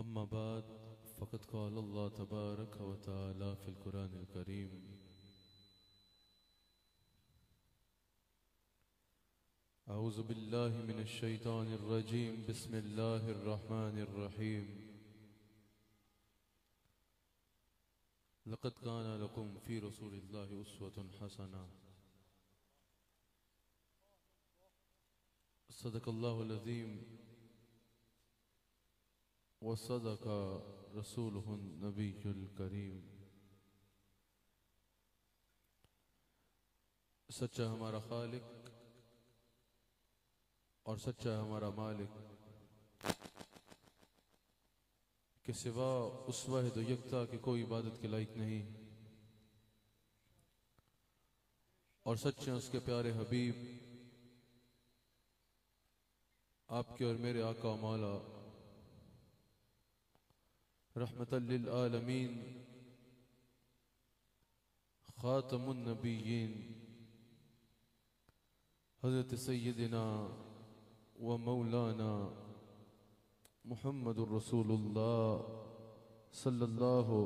अम्मा बाद फ़क़त क़ाल अल्लाह तबारक व तआला फ़िल कुरानिल करीम अऊज़ु बिल्लाहि मिनश शैतानिर रजीम बिस्मिल्लाहिर रहमानिर रहीम लक़द काना लकुम फ़ी रसूलिल्लाहि उस्वतुन हसना सदक़ल्लाहुल अज़ीम व सदक़ रसूलुहुन नबियुल करीम। सच्चा हमारा खालिक और सच्चा हमारा मालिक के सिवा उस वाहिद व यकता की कोई इबादत के लायक नहीं, और सच्चे उसके प्यारे हबीब आपके और मेरे आका व मौला रहमतल लिल आलमीन खातमुन नबिय्यीन हज़रत सय्यदिना व मौलाना मुहम्मदुर रसूलुल्लाह सल्लल्लाहु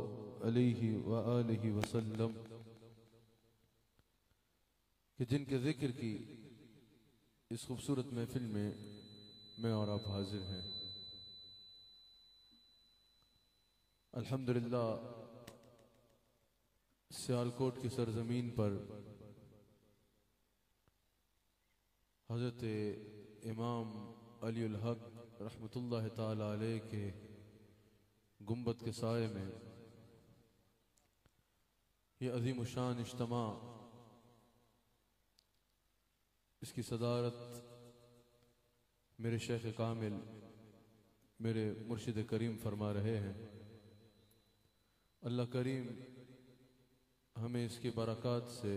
अलैहि व आलिहि वसल्लम कि जिनके ज़िक्र की इस खूबसूरत महफिल में मैं और आप हाजिर हैं। अल्हम्दुलिल्लाह सियालकोट की सरजमीन पर हज़रत इमाम अलीउल हक रहमतुल्लाह ताला अलैह के गुंबद के साये में ये अज़ीम शान इज्तिमा, इसकी सदारत मेरे शेख कामिल मेरे मुर्शिद करीम फरमा रहे हैं। अल्लाह करीम हमें इसकी बरक़ात से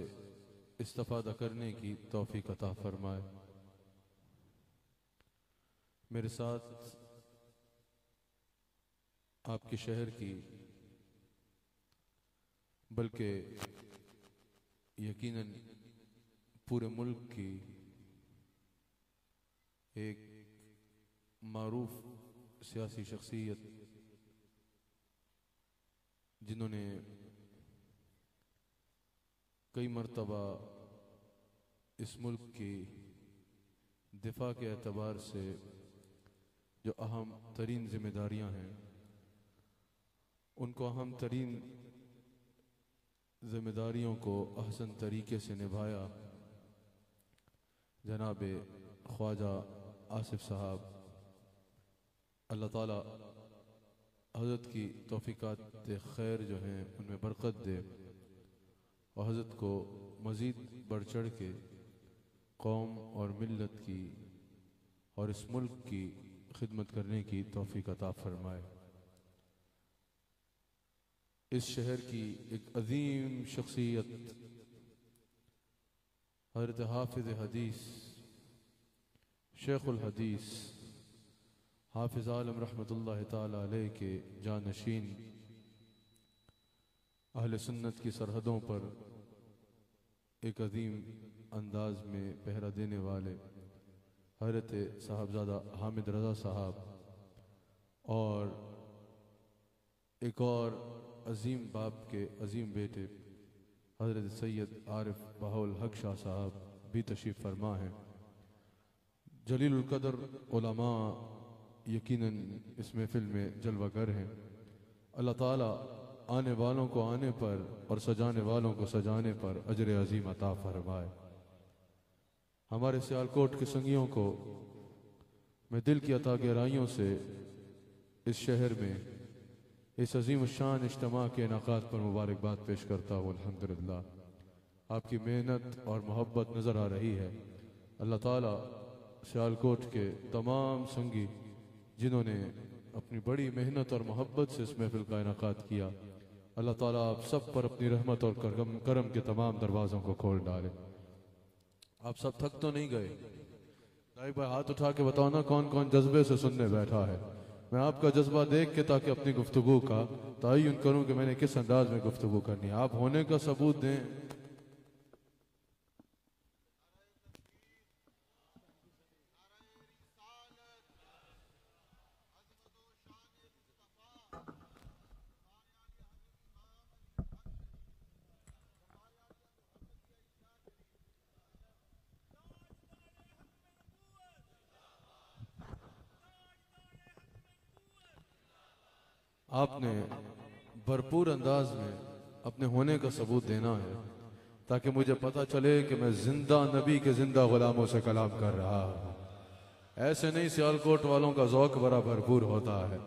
इस्तिफ़ादा करने की तौफ़ीक़ अता फरमाए। मेरे साथ आपके शहर की बल्कि यकीनन पूरे मुल्क की एक मारूफ सियासी शख्सियत जिन्होंने कई मरतबा इस मुल्क की दिफा के एतबार से जो अहम तरीन जिम्मेदारियां हैं उनको अहम तरीन जिम्मेदारियों को अहसन तरीके से निभाया, जनाब ख्वाजा आसिफ साहब, अल्लाह ताला हज़रत की तौफ़ीक़ात खैर जो हैं उनमें बरकत दे और हज़रत को मज़ीद बढ़ चढ़ के कौम और मिल्लत की और इस मुल्क की खिदमत करने की तौफ़ीक़ अता फरमाए। इस शहर की एक अज़ीम शख्सियत हज़रत हाफ़िज़ हदीस शेखुल हदीस हाफ़िज़ आलम रहमतुल्लाह ताला अलैह के जानशीन अहले सुन्नत की सरहदों पर एक अज़ीम अंदाज में पहरा देने वाले हज़रत साहबज़ादा हामिद रज़ा साहब और एक और अज़ीम बाप के अज़ीम बेटे हज़रत सैयद आरिफ बहाउल हक शाह साहब भी तशरीफ़ फरमा हैं। जलीलुल क़दर उलमा यकीनन इस महफिल में जलवागर हैं। अल्लाह ताला आने वालों को आने पर और सजाने वालों को सजाने पर अजर अज़ीम अता फरमाए। हमारे सियालकोट के संगियों को मैं दिल की अता गहराइयों से इस शहर में इस अज़ीम शान इज्तिमा के इनाक़ाद पर मुबारकबाद पेश करता हूँ। अल्हम्दुलिल्लाह आपकी मेहनत और मोहब्बत नज़र आ रही है। अल्लाह ताला सियालकोट के तमाम संगी जिन्होंने अपनी बड़ी मेहनत और मोहब्बत से इस महफिल का इनाक़ाद किया, अल्लाह ताला आप सब पर अपनी रहमत और करम के तमाम दरवाज़ों को खोल डाले। आप सब थक तो नहीं गए? एक बार हाथ उठा के बताओ ना कौन कौन जज्बे से सुनने बैठा है। मैं आपका जज्बा देख के ताकि अपनी गुफ्तगू का तयन करूं कि मैंने किस अंदाज में गुफ्तगू करनी है। आप होने का सबूत दें। आपने भरपूर अंदाज में अपने होने का सबूत देना है ताकि मुझे पता चले कि मैं जिंदा नबी के जिंदा गुलामों से कलाम कर रहा हूँ। ऐसे नहीं सियालकोट वालों का ज़ौक़ बड़ा भरपूर होता है।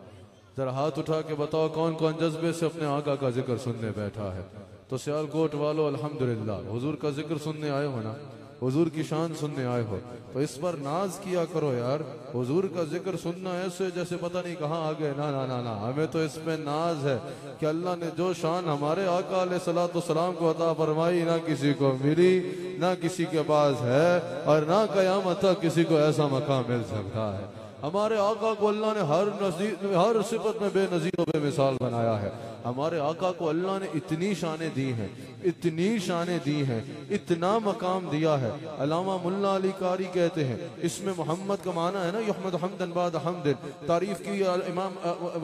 जरा हाथ उठा के बताओ कौन कौन जज्बे से अपने आका का जिक्र सुनने बैठा है। तो सियालकोट वालों अल्हम्दुलिल्लाह हुजूर का जिक्र सुनने आए हो ना, हुजूर की शान सुनने आए हो तो इस पर नाज किया करो यार। हुजूर का जिक्र सुनना ऐसे जैसे पता नहीं कहाँ आ गए, ना ना ना ना, हमें तो इस पे नाज है कि अल्लाह ने जो शान हमारे आका अलैहिस्सलातु वस्सलाम को अता फरमाई ना किसी को मिली, ना किसी के पास है और ना क़यामत तक किसी को ऐसा मकाम मिल सकता है। हमारे आका को अल्लाह ने हर सिफत में बेनज़ीर व बेमिसाल बनाया है। हमारे आका को अल्लाह ने इतनी शानें दी हैं, इतनी शानें दी हैं, इतना मकाम दिया है। अल्लामा मुल्ला अली कारी कहते हैं इसमें मोहम्मद का माना है ना युहमद हम्दन बाद हम्दिन, तारीफ की इमाम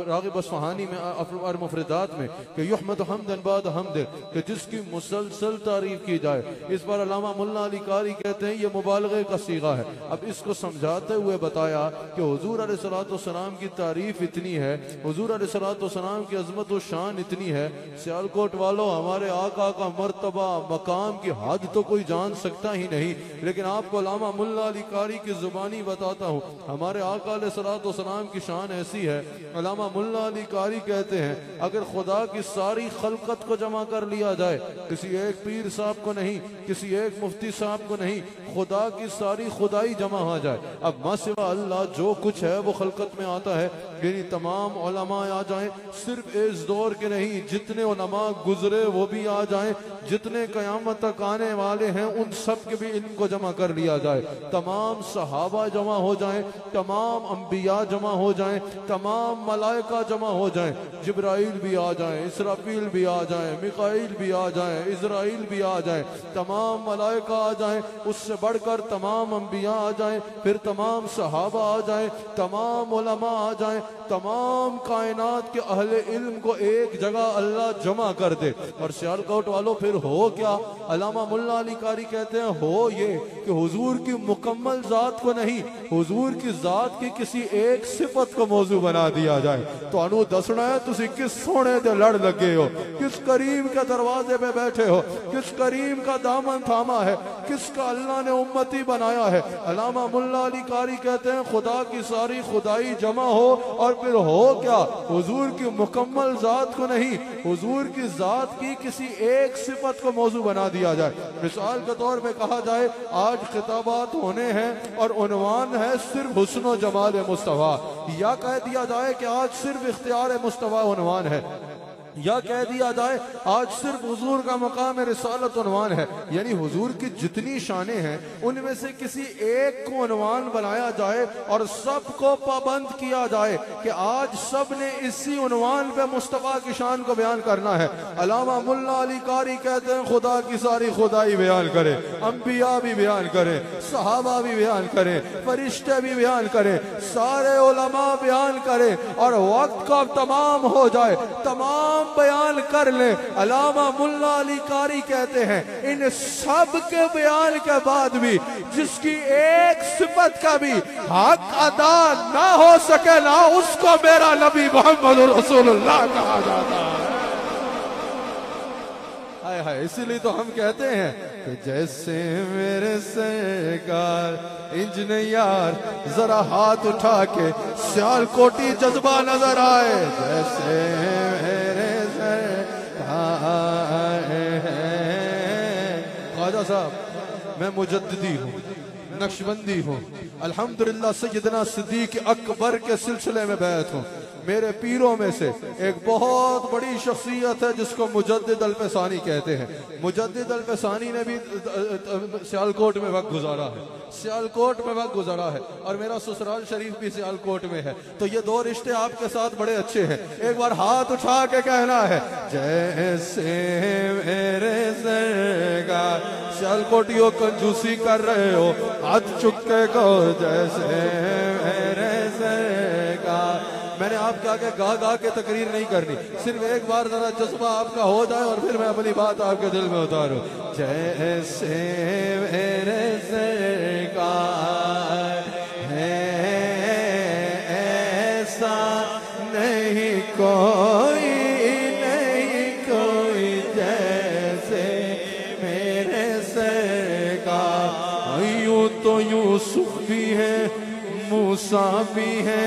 रागिब अस्फ़हानी में और मुफरदात में कि युहमद हम्दन बाद हम्दिन, कि जिसकी मुसलसल तारीफ की जाए। इस बार अल्लामा मुल्ला अली कारी कहते हैं ये मुबालगे का सीगा है। अब इसको समझाते हुए बताया कि हुजूर अलैहिस्सलातु वस्सलाम की तारीफ इतनी है, हुजूर अलैहिस्सलातु वस्सलाम की अज़मत व शान इतनी है। सियालकोट वालों हमारे आका का मर्तबा मकाम की हद तो कोई जान सकता ही नहीं, लेकिन आपको अल्लामा मुल्ला अली कारी की जुबानी बताता हूँ। हमारे आका अलैहिस्सलातु वस्सलाम की शान ऐसी है, अल्लामा मुल्ला अली कारी कहते हैं अगर खुदा की सारी खलकत को जमा कर लिया जाए, किसी एक पीर साहब को नहीं, किसी एक मुफ्ती साहब को नहीं, खुदा की सारी खुदाई जमा हो जाए, अब मासिवा अल्लाह जो कुछ है वो खलकत में आता है, यानी तमाम उलमा आ जाएं, सिर्फ इस दौर के नहीं जितने उलमा गुजरे वो भी आ जाएं, जितने कयामत तक आने वाले हैं उन सब के भी इल्म को जमा कर लिया जाए, तमाम सहाबा जमा हो जाएं, तमाम अंबिया जमा हो जाएं, तमाम मलाइका जमा हो जाएं, जिब्राइल भी आ जाएं, इसराफील भी आ जाएं, मिकाईल भी आ जाएं, इजराइल भी आ जाएं, तमाम मलाइका आ जाएं, उससे बढ़कर तमाम अंबिया आ जाएं, फिर तमाम सहाबा आ जाएं, तमाम उलमा आ जाएं, तमाम कायनात के अहले इल्म को एक जगह अल्लाह जमा कर दे। और सियालकोट वालों फिर हो क्या? अल्लामा मुल्ला अली कारी कहते हैं हो ये कि हुजूर की मुकम्मल जात को नहीं, हुजूर की जात की किसी एक सिफत को मौजू बना दिया जाए। तो अनु दसना है तुसी किस सोने ते लड़ लगे हो, किस करीम के दरवाजे पे बैठे हो, किस करीम का दामन थामा है, किसका अल्लाह ने उम्मती बनाया है। अल्लामा मुल्ला अली कारी कहते हैं खुदा की सारी खुदाई जमा हो और फिर हो क्या? हुजूर की मुकम्मल जात को नहीं, हुजूर की जात की किसी एक सिफत को मौजू बना दिया जाए। मिसाल के तौर पे कहा जाए आज खिताबात होने हैं और उन्वान है सिर्फ हुस्न जमाल मुस्तफा, या कह दिया जाए कि आज सिर्फ इख्तियार मुस्तफा उन्वान है, या कह दिया जाए आज सिर्फ हुजूर का मकाम रिसालत उन्वान है, यानी हुजूर की जितनी शानें हैं उनमें से किसी एक को उन्वान बनाया जाए और सबको पाबंद किया जाए कि आज सब ने इसी उन्वान पे मुस्तफा की शान को बयान करना है। अल्लामा मुल्ला अली कारी कहते हैं खुदा की सारी खुदाई बयान करे, अंबिया भी बयान करे, सहाबा भी बयान करे, फरिश्ते भी बयान करे, सारे उलमा बयान करे और वक्त का तमाम हो जाए, तमाम बयान कर ले। अल्लामा मुल्ला अली कारी कहते हैं इन सब के बयान के बाद भी जिसकी एक सिफत का भी हक अदा ना हो सके ना उसको मेरा नबी मोहम्मद रसूलुल्लाह कहा जाता है। हाय हाय, इसीलिए तो हम कहते हैं कि जैसे मेरे सरकार इंजन यार जरा हाथ उठा के सियालकोटी जज्बा नजर आए, जैसे मेरे ख्वाजा साहब मैं मुजद्दिदी हूँ, नक्शबंदी हूँ, अल्हम्दुलिल्लाह सैयदना सिद्दीक अकबर के सिलसिले में बैत हूँ। मेरे पीरों में से एक बहुत बड़ी शख्सियत है जिसको मुजद्दिद अल-फसानी कहते हैं। मुजद्दिद अल-फसानी ने भी सियालकोट में वक्त गुजारा है, सियालकोट में वक्त गुजारा है और मेरा ससुराल शरीफ भी सियालकोट में है, तो ये दो रिश्ते आपके साथ बड़े अच्छे हैं। एक बार हाथ उठा के कहना है जैसे मेरे सरकार, सियालकोटियों कंजूसी कर रहे हो हाथ चुके को, जैसे मेरे सरकार। मैंने आपके आगे गा गा के तकरीर नहीं करनी, सिर्फ एक बार जरा जज्बा आपका हो जाए और फिर मैं अपनी बात आपके दिल में उतारूं। जैसे मेरे सरकार है ऐसा नहीं को यूसुफ भी है, मूसा भी है,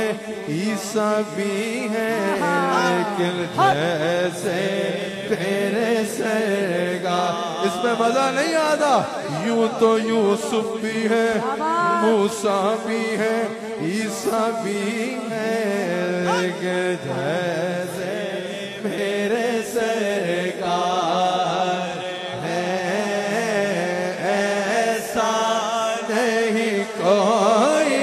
ईसा भी है, लेकिन जैसे तेरे सरगा। इसमें मजा नहीं आता। यूं तो यूसुफ भी है, मूसा भी है, ईसा भी है, लेकिन जैसे मेरे सरकार है ऐसा नहीं कोई,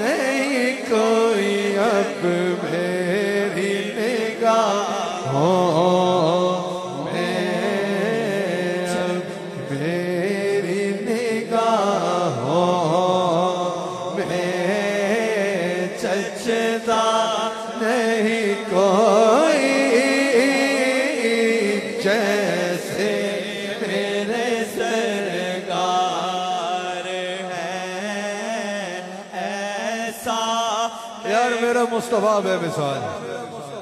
नहीं कोई अब मेरी निगाहों में, मेरी निगाहों में चचदा नहीं कोई जैसे मेरे सरकार है ऐसा। यार मेरा मुस्तफा बेमिसाल,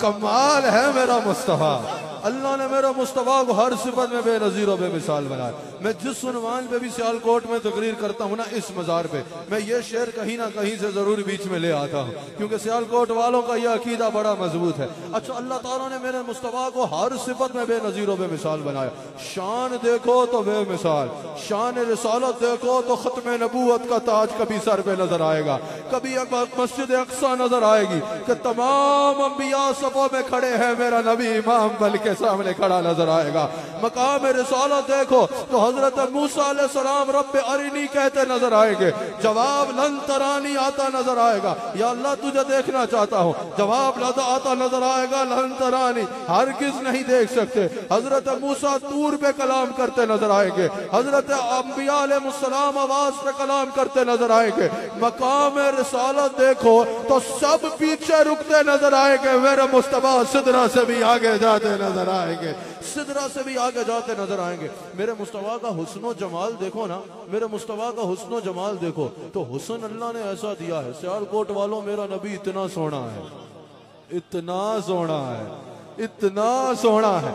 कमाल है मेरा मुस्तफा। अल्लाह ने मेरा मुस्तफा को हर सिफत में बेनजीर और बेमिसाल बनाया। मैं जिस उन्वान पे भी सियालकोट में तकरीर करता हूँ ना, इस मज़ार पे मैं ये शेर कहीं ना कहीं से जरूर बीच में ले आता हूँ, क्योंकि सियालकोट वालों का यह अकीदा बड़ा मजबूत है। अच्छा, अल्लाह ताला ने मेरे मुस्तफा को हर सिफत में बेनजीर और बेमिसाल बनाया। शान देखो तो बेमिसाल, शान रिसालत देखो तो खत्म नबूवत का ताज कभी सर पे नजर आएगा, कभी मस्जिद अक्सा नजर आएगी कि तमाम अंबिया सफों में खड़े हैं, मेरा नबी इमाम बल के सामने खड़ा नजर आएगा। मकाम रिसालत देखो तो हजरत मूसा अलैहिस्सलाम रब्बे अरिनी कहते नजर आएंगे, जवाब लन तरानी आता नजर आएगा। या अल्लाह तुझे देखना चाहता हूँ, जवाब आता नजर आएगा लन तरानी, हरगिज़ नहीं देख सकते। हजरत मूसा तूर पे कलाम करते नजर आएंगे, हजरत अंबिया अलैहिस्सलाम आवाज पे कलाम करते नजर आएंगे। मकाम रिसालत देखो तो सब पीछे रुकते नजर आएंगे, मेरे मुस्तफा सिदरा से भी आगे जाते नजर आएंगे, सिदरा से भी आगे जाते नजर आएंगे। मेरे मुस्तफा का हुस्नो जमाल देखो ना, मेरे मुस्तफा का हुस्नो जमाल देखो तो हुस्न अल्लाह ने ऐसा दिया है। सियालकोट वालों, मेरा नबी इतना सोना है, इतना सोना है, इतना सोना है,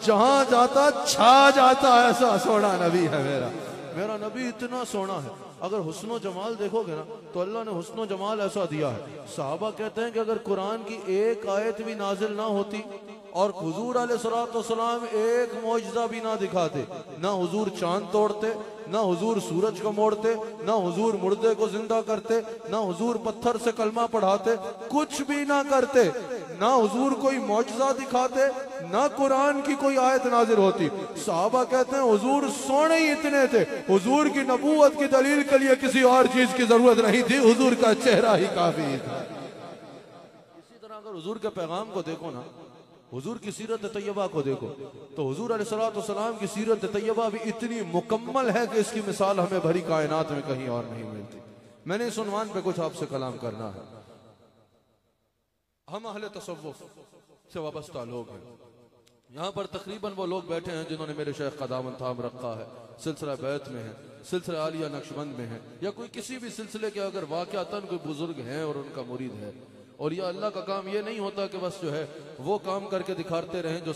जहां जाता छा जाता, ऐसा सोना नबी है मेरा। मेरा नबी इतना सोना है। अगर हुस्नो जमाल देखोगे ना तो अल्लाह ने हुस्नो जमाल ऐसा दिया है। साहबा कहते हैं कि अगर कुरान की एक आयत भी नाजिल ना होती और हुजूर अलैहिस्सलाम एक मौजज़ा भी ना दिखाते, ना हुजूर चांद तोड़ते, ना हुजूर सूरज को मोड़ते, ना हुजूर मुर्दे को जिंदा करते, ना हुजूर पत्थर से कलमा पढ़ाते, कुछ भी ना करते, ना हुजूर कोई मौजज़ा दिखाते, ना कुरान की कोई आयत नाजिल होती। साहबा कहते हैं हुजूर सोने ही इतने थे, हुजूर की नबूवत की दलील के लिए किसी और चीज की जरूरत नहीं थी, हुजूर का चेहरा ही काफी था। इसी तरह अगर हुजूर के पैगाम को देखो ना, हुजूर की सीरत तैयबा को देखो तो हुजूर अलैहिस्सलाम की सीरत तैयबा भी इतनी मुकम्मल है कि इसकी मिसाल हमें भरी कायनात में कहीं और नहीं मिलती। मैंने इस उन्वान पे कुछ आपसे कलाम करना है। हम अहले तसव्वुफ से वाबस्ता लोग हैं। यहाँ पर तकरीबन वो लोग बैठे हैं जिन्होंने मेरे शेख का दामन थाम रखा है, सिलसिला बैत में है, सिलसिला आलिया नक्शबंद में है, या कोई किसी भी सिलसिले के अगर वाक़अतन कोई बुजुर्ग हैं और उनका मुरीद है। और यह अल्लाह का काम ये नहीं होता कि बस जो है वो काम करके दिखाते रहें जो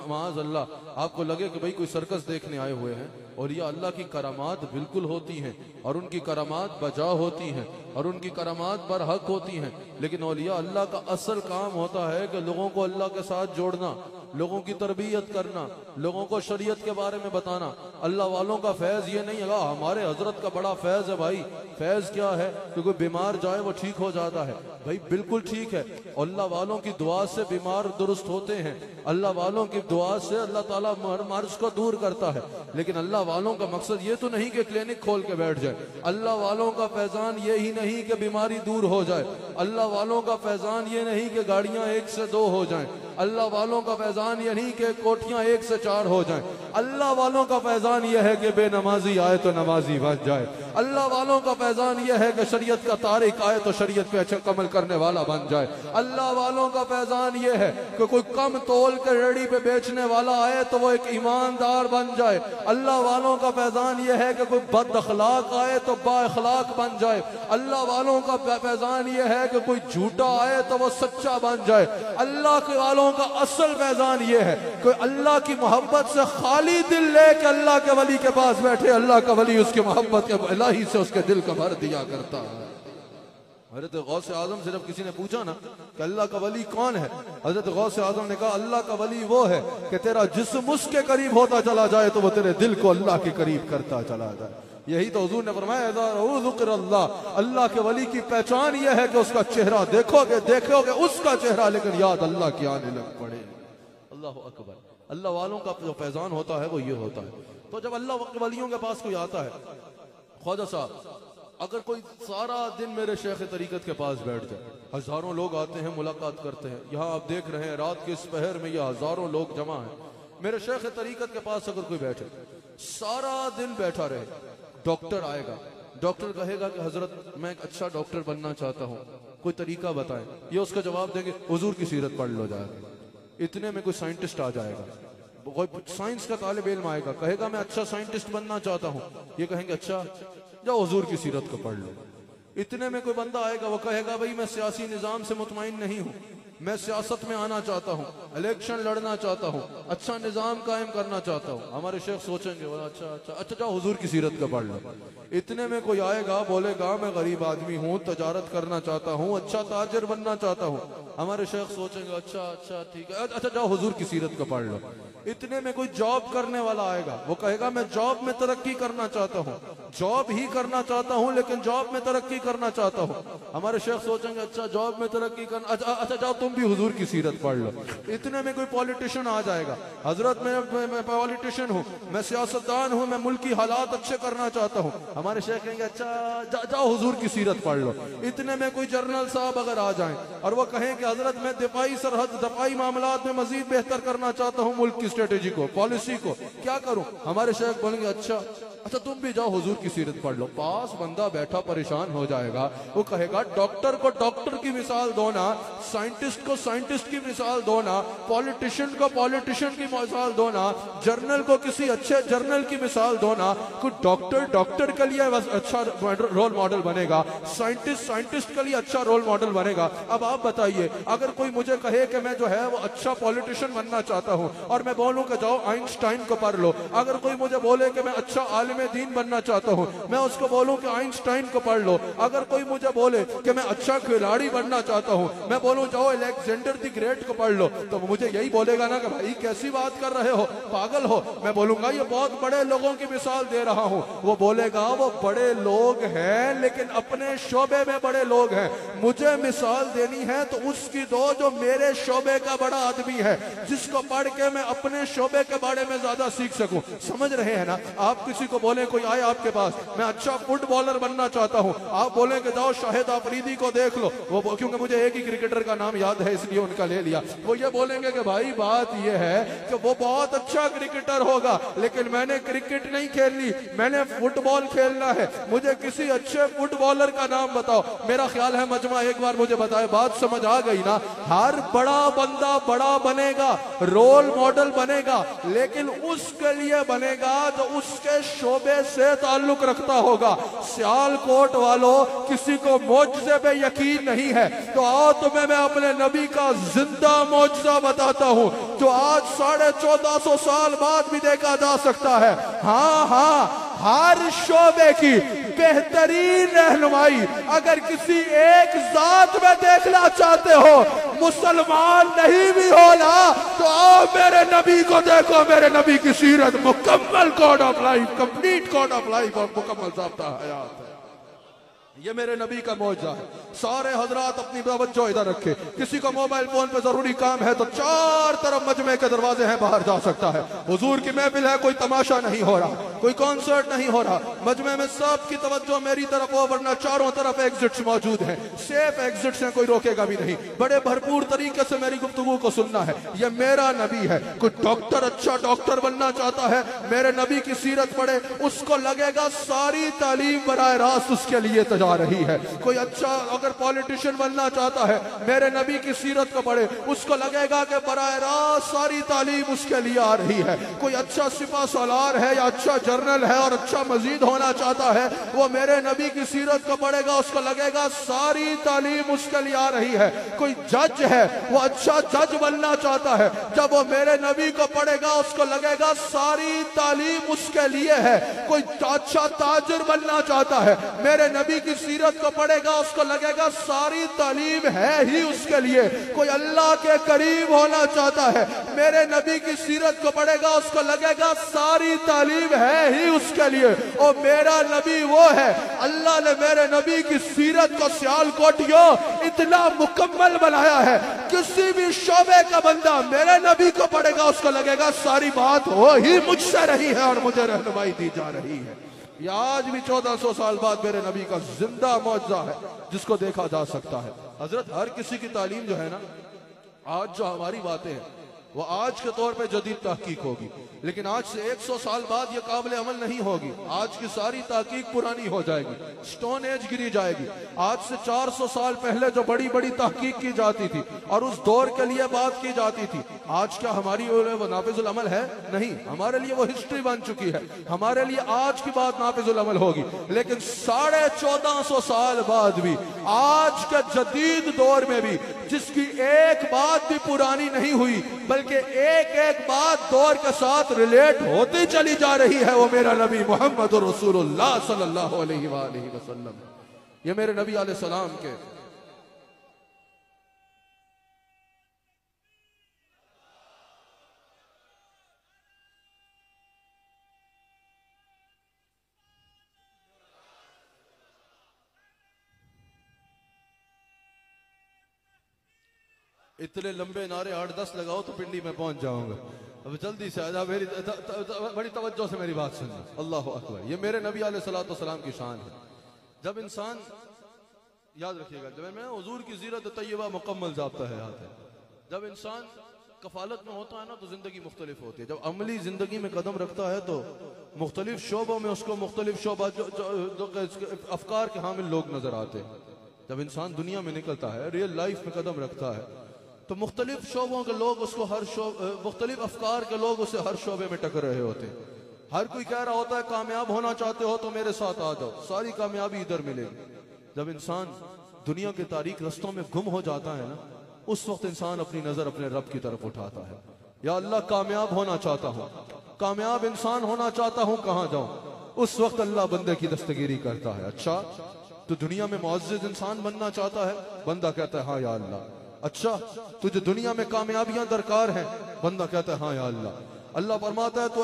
माज़ अल्लाह आपको लगे कि भाई कोई सर्कस देखने आए हुए हैं। और यह अल्लाह की करामात बिल्कुल होती हैं और उनकी करामात बजा होती हैं और उनकी करामात बरहक होती हैं। लेकिन औलिया अल्लाह का असल काम होता है कि लोगों को अल्लाह के साथ जोड़ना, लोगों की तरबियत करना, लोगों को शरीयत के बारे में बताना। अल्लाह वालों का फैज़ ये नहीं है हमारे हजरत का बड़ा फैज़ है। भाई फैज़ क्या है कि कोई बीमार जाए वो ठीक हो जाता है, भाई बिल्कुल ठीक है। अल्लाह वालों की दुआ से बीमार दुरुस्त होते हैं, अल्लाह वालों की दुआ से अल्लाह ताला मर्ज को दूर करता है। लेकिन अल्लाह वालों का मकसद ये तो नहीं कि क्लिनिक खोल के बैठ जाए, अल्लाह वालों का फैजान ये ही नहीं कि बीमारी दूर हो जाए, अल्लाह वालों का फैजान ये नहीं कि गाड़ियां 1 से 2 हो जाएं, अल्लाह वालों का फैजान ये नहीं कि कोठियां 1 से 4 हो जाएं। अल्लाह वालों का फैजान ये है कि बेनमाजी आए तो नमाजी बन जाए। अल्लाह वालों का फैजान ये है कि शरीयत का तारिक आए तो शरीयत पे अच्छा अमल करने वाला बन जाए। अल्लाह वालों का फैजान ये है कि कोई कम तोल के रेडी पे बेचने वाला आए तो वो एक ईमानदार बन जाए। अल्लाह वालों का फैजान ये है कि कोई बद अखलाक आए तो बाअखलाक बन जाए। अल्लाह वालों का फैजान ये है कि कोई झूठा आए तो वो सच्चा बन जाए। अल्लाह के वालों का असल फैजान ये है कि अल्लाह की मोहब्बत से खाली दिल ले के अल्लाह के वली के पास बैठे, अल्लाह का वली उसकी मोहब्बत के अल्लाह ही से उसके दिल को भर दिया करता है। हज़रत गौसे आज़म से जब किसी ने पूछा ना कि अल्लाह का वली कौन है, हज़रत गौसे आज़म ने कहा अल्लाह का वली वो है कि तेरा जिस्म उसके करीब होता चला जाए तो वो तेरे दिल को अल्लाह के करीब करता चला जाए। यही तो हुजूर ने फरमाया अल्लाह के वली की पहचान यह है कि उसका चेहरा देखोगे उसका चेहरा, लेकिन याद अल्लाह की आने लग पड़े। अल्लाह अकबर। अल्लाह वालों का जो फैजान होता है वो ये होता है। तो जब अल्लाह के वलियों के पास कोई आता है, ख्वाजा साहब अगर कोई सारा दिन मेरे शेख तरीकत के पास बैठ जाए, हजारों लोग आते हैं मुलाकात करते हैं, यहाँ आप देख रहे हैं रात के इस पहर में ये हजारों लोग जमा हैं, मेरे शेख तरीकत के पास अगर कोई बैठे सारा दिन बैठा रहे, डॉक्टर आएगा, डॉक्टर कहेगा कि हजरत मैं एक अच्छा डॉक्टर बनना चाहता हूँ, कोई तरीका बताएं, ये उसका जवाब देंगे हुजूर की सीरत पढ़ लो जाएगा। इतने में कोई साइंटिस्ट आ जाएगा, कोई साइंस का तालिब इल्म आएगा, कहेगा मैं अच्छा साइंटिस्ट बनना चाहता हूँ, ये कहेंगे अच्छा जाओ हुजूर की सीरत को पढ़ लो। इतने में कोई बंदा आएगा, वो कहेगा भाई मैं सियासी निजाम से मुतमईन नहीं हूँ, मैं सियासत में आना चाहता हूँ, इलेक्शन लड़ना चाहता हूँ, अच्छा निजाम कायम करना चाहता हूँ। हमारे शेख सोचेंगे अच्छा अच्छा अच्छा जाओ हुजूर की सीरत का पढ़ लो। इतने में कोई आएगा, बोलेगा मैं गरीब आदमी हूँ, तजारत करना चाहता हूँ, अच्छा ताजिर बनना चाहता हूँ। हमारे शेख सोचेंगे अच्छा अच्छा ठीक है, अच्छा जाओ हुजूर की सीरत का पढ़ लो। इतने में कोई जॉब करने वाला आएगा, वो कहेगा मैं जॉब में तरक्की करना चाहता हूँ, जॉब ही करना चाहता हूँ लेकिन जॉब में तरक्की करना चाहता हूँ। हमारे शेख सोचेंगे अच्छा जॉब में तरक्की करना, अच्छा जाओ तुम भी हुजूर की सीरत पढ़ लो। इतने में कोई पॉलिटिशियन आ जाएगा, हजरत मैं पॉलिटिशियन हूँ, मैं सियासतदान हूँ, मैं मुल्क की हालात अच्छे करना चाहता हूँ। हमारे शेख कहेंगे अच्छा जाओ हुजूर की सीरत पढ़ लो। इतने में कोई जनरल साहब अगर आ जाए और वो कहें कि हजरत मैं दिफाई सरहद दफाई मामलात में मजीद बेहतर करना चाहता हूँ, मुल्क की स्ट्रेटेजी को, पॉलिसी को, क्या करूं? हमारे शेख बोलेंगे अच्छा तुम भी जाओ हुजूर की सीरत पढ़ लो। पास बंदा बैठा परेशान हो जाएगा, वो कहेगा डॉक्टर को डॉक्टर की मिसाल दो ना, साइंटिस्ट को साइंटिस्ट की मिसाल दो ना, पॉलिटिशियन को पॉलिटिशियन की मिसाल दो ना, जर्नल को किसी अच्छे जर्नल की मिसाल दो ना। कुछ डॉक्टर के लिए अच्छा रोल मॉडल बनेगा, साइंटिस्ट के लिए अच्छा रोल मॉडल बनेगा। अब आप बताइए, अगर कोई मुझे कहे कि मैं जो है वो अच्छा पॉलिटिशियन बनना चाहता हूँ और मैं बोलूं कि जाओ आइंस्टाइन को पढ़ लो, अगर कोई मुझे बोले कि मैं अच्छा आलिम दीन बनना चाहता हूँ, मैं उसको बोलूं कि आइंस्टाइन को पढ़ लो। अगर कोई मुझे बोले कि मैं अच्छा खिलाड़ी बनना चाहता हूँ, मैं बोलूं जाओ अलेक्जेंडर द ग्रेट को पढ़ लो, तो मुझे यही बोलेगा ना कि भाई कैसी बात कर रहे हो, पागल हो। मैं बोलूंगा ये बहुत बड़े लोगों की मिसाल दे रहा हूँ, वो बोलेगा वो बड़े लोग हैं लेकिन अपने शोबे में बड़े लोग हैं, मुझे मिसाल देनी है तो उसकी दो जो मेरे शोबे का बड़ा आदमी है, जिसको पढ़ के मैं अपने शोबे के बारे में ज्यादा सीख सकूं। समझ रहे हैं ना? आप किसी को बोले, कोई आए आपके पास, मैं अच्छा फुटबॉलर बनना चाहता हूं, आप बोले कि जाओ शाहिद अफरीदी को देख लो, वो क्योंकि मुझे एक ही क्रिकेटर का नाम याद है इसलिए उनका ले लिया, वो ये बोलेंगे कि भाई बात ये है कि वो बहुत अच्छा क्रिकेटर होगा लेकिन मैंने क्रिकेट नहीं खेलनी, मैंने फुटबॉल खेलना है, मुझे किसी अच्छे फुटबॉलर का नाम बताओ। मेरा ख्याल है मजमा एक बार मुझे बताए, बात समझ आ गई ना? हर बड़ा बंदा बड़ा बनेगा, रोल मॉडल बनेगा, लेकिन उसके लिए बनेगा जो उसके शोबे से ताल्लुक रखता होगा। सियालकोट वालों, किसी को मौजज़े पे यकीन नहीं है तो आओ तुम्हें मैं अपने नबी का जिंदा मौजज़ा बताता हूं जो आज 1450 साल बाद भी देखा जा सकता है। हाँ, हर शोबे की बेहतरीन रहनुमाई अगर किसी एक जात में देखना चाहते हो, मुसलमान नहीं भी हो ना, तो आओ मेरे नबी को देखो, मेरे नबी की सीरत, मुकम्मल code of life, complete code of life और मुकम्मल ज़ाब्ता हयात है। ये मेरे नबी का मौजज़ा है। सारे हजरात अपनी तवज्जो इधर रखे, किसी को मोबाइल फोन पे जरूरी काम है तो चार तरफ मजमे के दरवाजे हैं, बाहर जा सकता है। हुजूर की महफिल है, कोई तमाशा नहीं हो रहा, कोई कॉन्सर्ट नहीं हो रहा, मजमे में सबकी तवज्जो मेरी तरफ हो, वरना चारों तरफ एग्जिट्स मौजूद हैं, सेफ एग्जिट्स हैं, कोई रोकेगा भी नहीं। बड़े भरपूर तरीके से मेरी गुफ्तगू को सुनना है। ये मेरा नबी है। कोई डॉक्टर अच्छा डॉक्टर बनना चाहता है, मेरे नबी की सीरत पढ़े, उसको लगेगा सारी तालीम बराह रास्त उसके लिए तैयार रही है। कोई अच्छा अगर पॉलिटिशियन बनना चाहता है, मेरे नबी की सीरत को पढ़े, उसको लगेगा कि बराह रास्त सारी तालीम उसके लिए आ रही है। कोई अच्छा सिपा सालार है या अच्छा जर्नल है और अच्छा मजीद होना चाहता है, वो मेरे नबी की सीरत को पढ़ेगा, उसको लगेगा सारी तालीम उसके लिए आ रही है। कोई जज है, वो अच्छा जज बनना चाहता है, जब वो मेरे नबी को पढ़ेगा उसको लगेगा सारी तालीम उसके लिए है। कोई अच्छा ताजिर बनना चाहता है, मेरे नबी की सीरत को पढ़ेगा, उसको लगेगा सारी तालीम है ही उसके लिए। कोई अल्लाह के करीब होना चाहता है, मेरे नबी की सीरत को पढ़ेगा, उसको लगेगा सारी तालीम है ही उसके लिए। और मेरा नबी वो है, अल्लाह ने मेरे नबी की सीरत को सियालकोटियों इतना मुकम्मल बनाया है, किसी भी शोबे का बंदा मेरे नबी को पढ़ेगा, उसको लगेगा सारी बात हो ही मुझसे रही है और मुझे रहनुमाई दी जा रही है। ये आज भी 1400 साल बाद मेरे नबी का जिंदा मौजज़ा है, जिसको देखा जा सकता है। हजरत हर किसी की तालीम जो है ना, आज जो हमारी बातें हैं वो आज के तौर पे जदीद तहकीक होगी, लेकिन आज से 100 साल बाद ये काबिल अमल नहीं होगी। आज की सारी तहकीक पुरानी हो जाएगी, स्टोन एज गिरी जाएगी। आज से 400 साल पहले जो बड़ी बड़ी तहकीक की जाती थी और उस दौर के लिए बात की जाती थी, आज क्या हमारी वो नाफिजुल अमल है? नहीं, हमारे लिए वो हिस्ट्री बन चुकी है। हमारे लिए आज की बात नाफिजुल अमल होगी, लेकिन 1450 साल बाद भी, आज के जदीद दौर में भी, जिसकी एक बात भी पुरानी नहीं हुई, बल्कि एक एक बात दौर के साथ रिलेट होती चली जा रही है, वो मेरा नबी मोहम्मद रसूलुल्लाह सल्लल्लाहु अलैहि वसल्लम। ये मेरे नबी अलैहि सलाम के इतने लंबे नारे 8-10 लगाओ तो पिंडी में पहुंच जाऊंगा। अब जल्दी से आजा, मेरी बड़ी तवज्जो से मेरी बात सुनना। अल्लाह अकबर। ये मेरे नबी अलैहिस्सलाम की शान है। जब इंसान, याद रखिएगा, जब मैं हुजूर की जीरत तैयबा मुकम्मल ज़ाब्ता है याद है, जब इंसान कफालत में होता है ना तो जिंदगी मुख्तलिफ होती है। जब अमली जिंदगी में कदम रखता है तो मुख्तलिफ शोबों में उसको मुख्तलिफ शोबा अफकार के हामिल लोग नजर आते हैं। जब इंसान दुनिया में निकलता है, रियल लाइफ में कदम रखता है, तो मुख्तलिफ शोबों के लोग उसको मुख्तलिफ अफकार के लोग उसे हर शोबे में टकर रहे होते हैं। हर कोई कह रहा होता है कामयाब होना चाहते हो तो मेरे साथ आ जाओ, सारी कामयाबी इधर मिलेगी। जब इंसान दुनिया के तारीक रस्तों में गुम हो जाता है ना, उस वक्त इंसान अपनी नजर अपने रब की तरफ उठाता है। या अल्लाह, कामयाब होना चाहता हूँ, कामयाब इंसान होना चाहता हूँ, कहाँ जाऊं? उस वक्त अल्लाह बंदे की दस्तगिरी करता है। अच्छा, तो दुनिया में मुअज़्ज़िज़ इंसान बनना चाहता है? बंदा कहता है हाँ या अल्लाह। अच्छा, तुझे दुनिया में कामयाबियां दरकार हैं? बंदा कहता है हाँ या अल्लाह। अल्लाह फरमाता है तो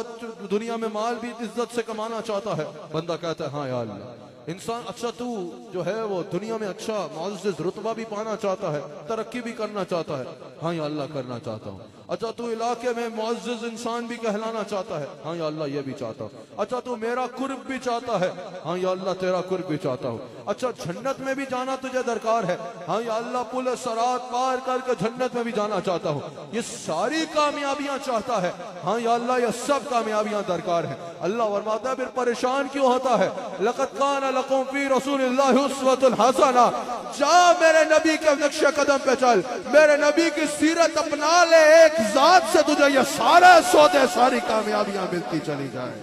दुनिया में माल भी इज्जत से कमाना चाहता है? बंदा कहता है हाँ या अल्लाह। इंसान, अच्छा तू जो है वो दुनिया में अच्छा मुअज़्ज़िज़ रुतबा भी पाना चाहता है, तरक्की भी करना चाहता है? हाँ या अल्लाह, करना चाहता हूँ। अच्छा, तू इलाके में मुअज़्ज़िज़ इंसान भी कहलाना चाहता है? हाँ या अल्लाह, ये भी चाहता हूँ। अच्छा, तू मेरा कुर्ब भी चाहता है? हाँ या अल्लाह, तेरा कुर्ब भी चाहता हूँ। अच्छा, जन्नत में भी जाना तुझे दरकार है? हाँ या अल्लाह, पुल सरात पार करके जन्नत में भी जाना चाहता हूँ। ये सारी कामयाबियां चाहता है? हाँ या अल्लाह, ये सब कामयाबियां दरकार है। अल्लाह फरमाता है फिर परेशान क्यों होता है? लक़द कान लकुम फी रसूलिल्लाहि उस्वतुन हसना। जा मेरे नबी के नक्शे कदम पे चल, मेरे नबी की सीरत अपना ले, एक जात से तुझे ये सारे सौदे, सारी कामयाबियां मिलती चली जाए।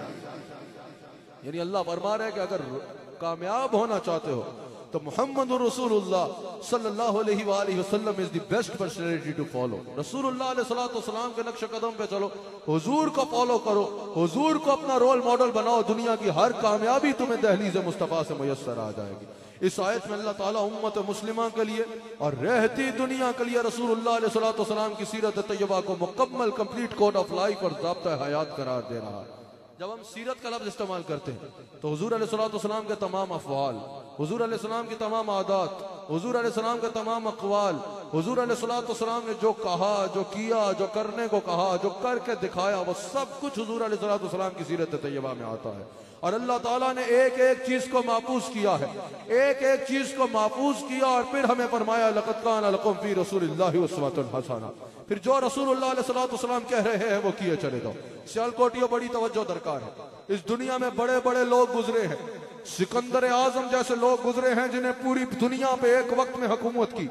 यानी अल्लाह फरमा रहे कि अगर कामयाब होना चाहते हो तो मोहम्मद रसूलुल्लाह सल्लल्लाहु अलैहि वसल्लम is the best personality to follow. रसूलुल्लाह अलैहिस्सलाम के नक्शे कदम पे चलो, हुजूर को फॉलो करो, हुजूर को अपना रोल मॉडल बनाओ, दुनिया की हर कामयाबी तुम्हें दहलीज मुस्तफा से मुयस्सर आ जाएगी। इस आयत में अल्लाह ताला उम्मत मुस्लिमा के लिए और रहती दुनिया के लिए रसूलुल्लाह अलैहिस्सलाम की सीरत तैयबा को मुकम्मल कंप्लीट कोड ऑफ लाइफ और ज़ाब्ता हयात करार दे रहा है। जब हम सीरत का लफ्ज़ इस्तेमाल करते हैं तो हुजूर अलैहिस्सलाम के तमाम अफ़वाल, हुजूर अलैहिस्सलाम की तमाम आदात, हुजूर अलैहिस्सलाम के तमाम अक़वाल, हुजूर अलैहिस्सलाम ने जो कहा, जो किया, जो करने को कहा, जो करके दिखाया, वो सब कुछ हुजूर अलैहिस्सलाम की सीरत तैयबा में आता है। और अल्लाह ताला ने एक एक चीज को महफूज किया है, एक एक चीज को महफूज किया और फिर हमें फरमाया लक़द कान लकुम फी रसूलिल्लाहि उस्वतुन हसना। फिर जो रसूलुल्लाह अलैहिस्सलाम कह रहे हैं वो किए चले जाओ। सियालकोटियों, बड़ी तवज्जो दरकार है। इस दुनिया में बड़े बड़े लोग गुजरे हैं, सिकंदर आजम जैसे लोग गुजरे हैं जिन्हें पूरी दुनिया पे एक वक्त में हुकूमत की,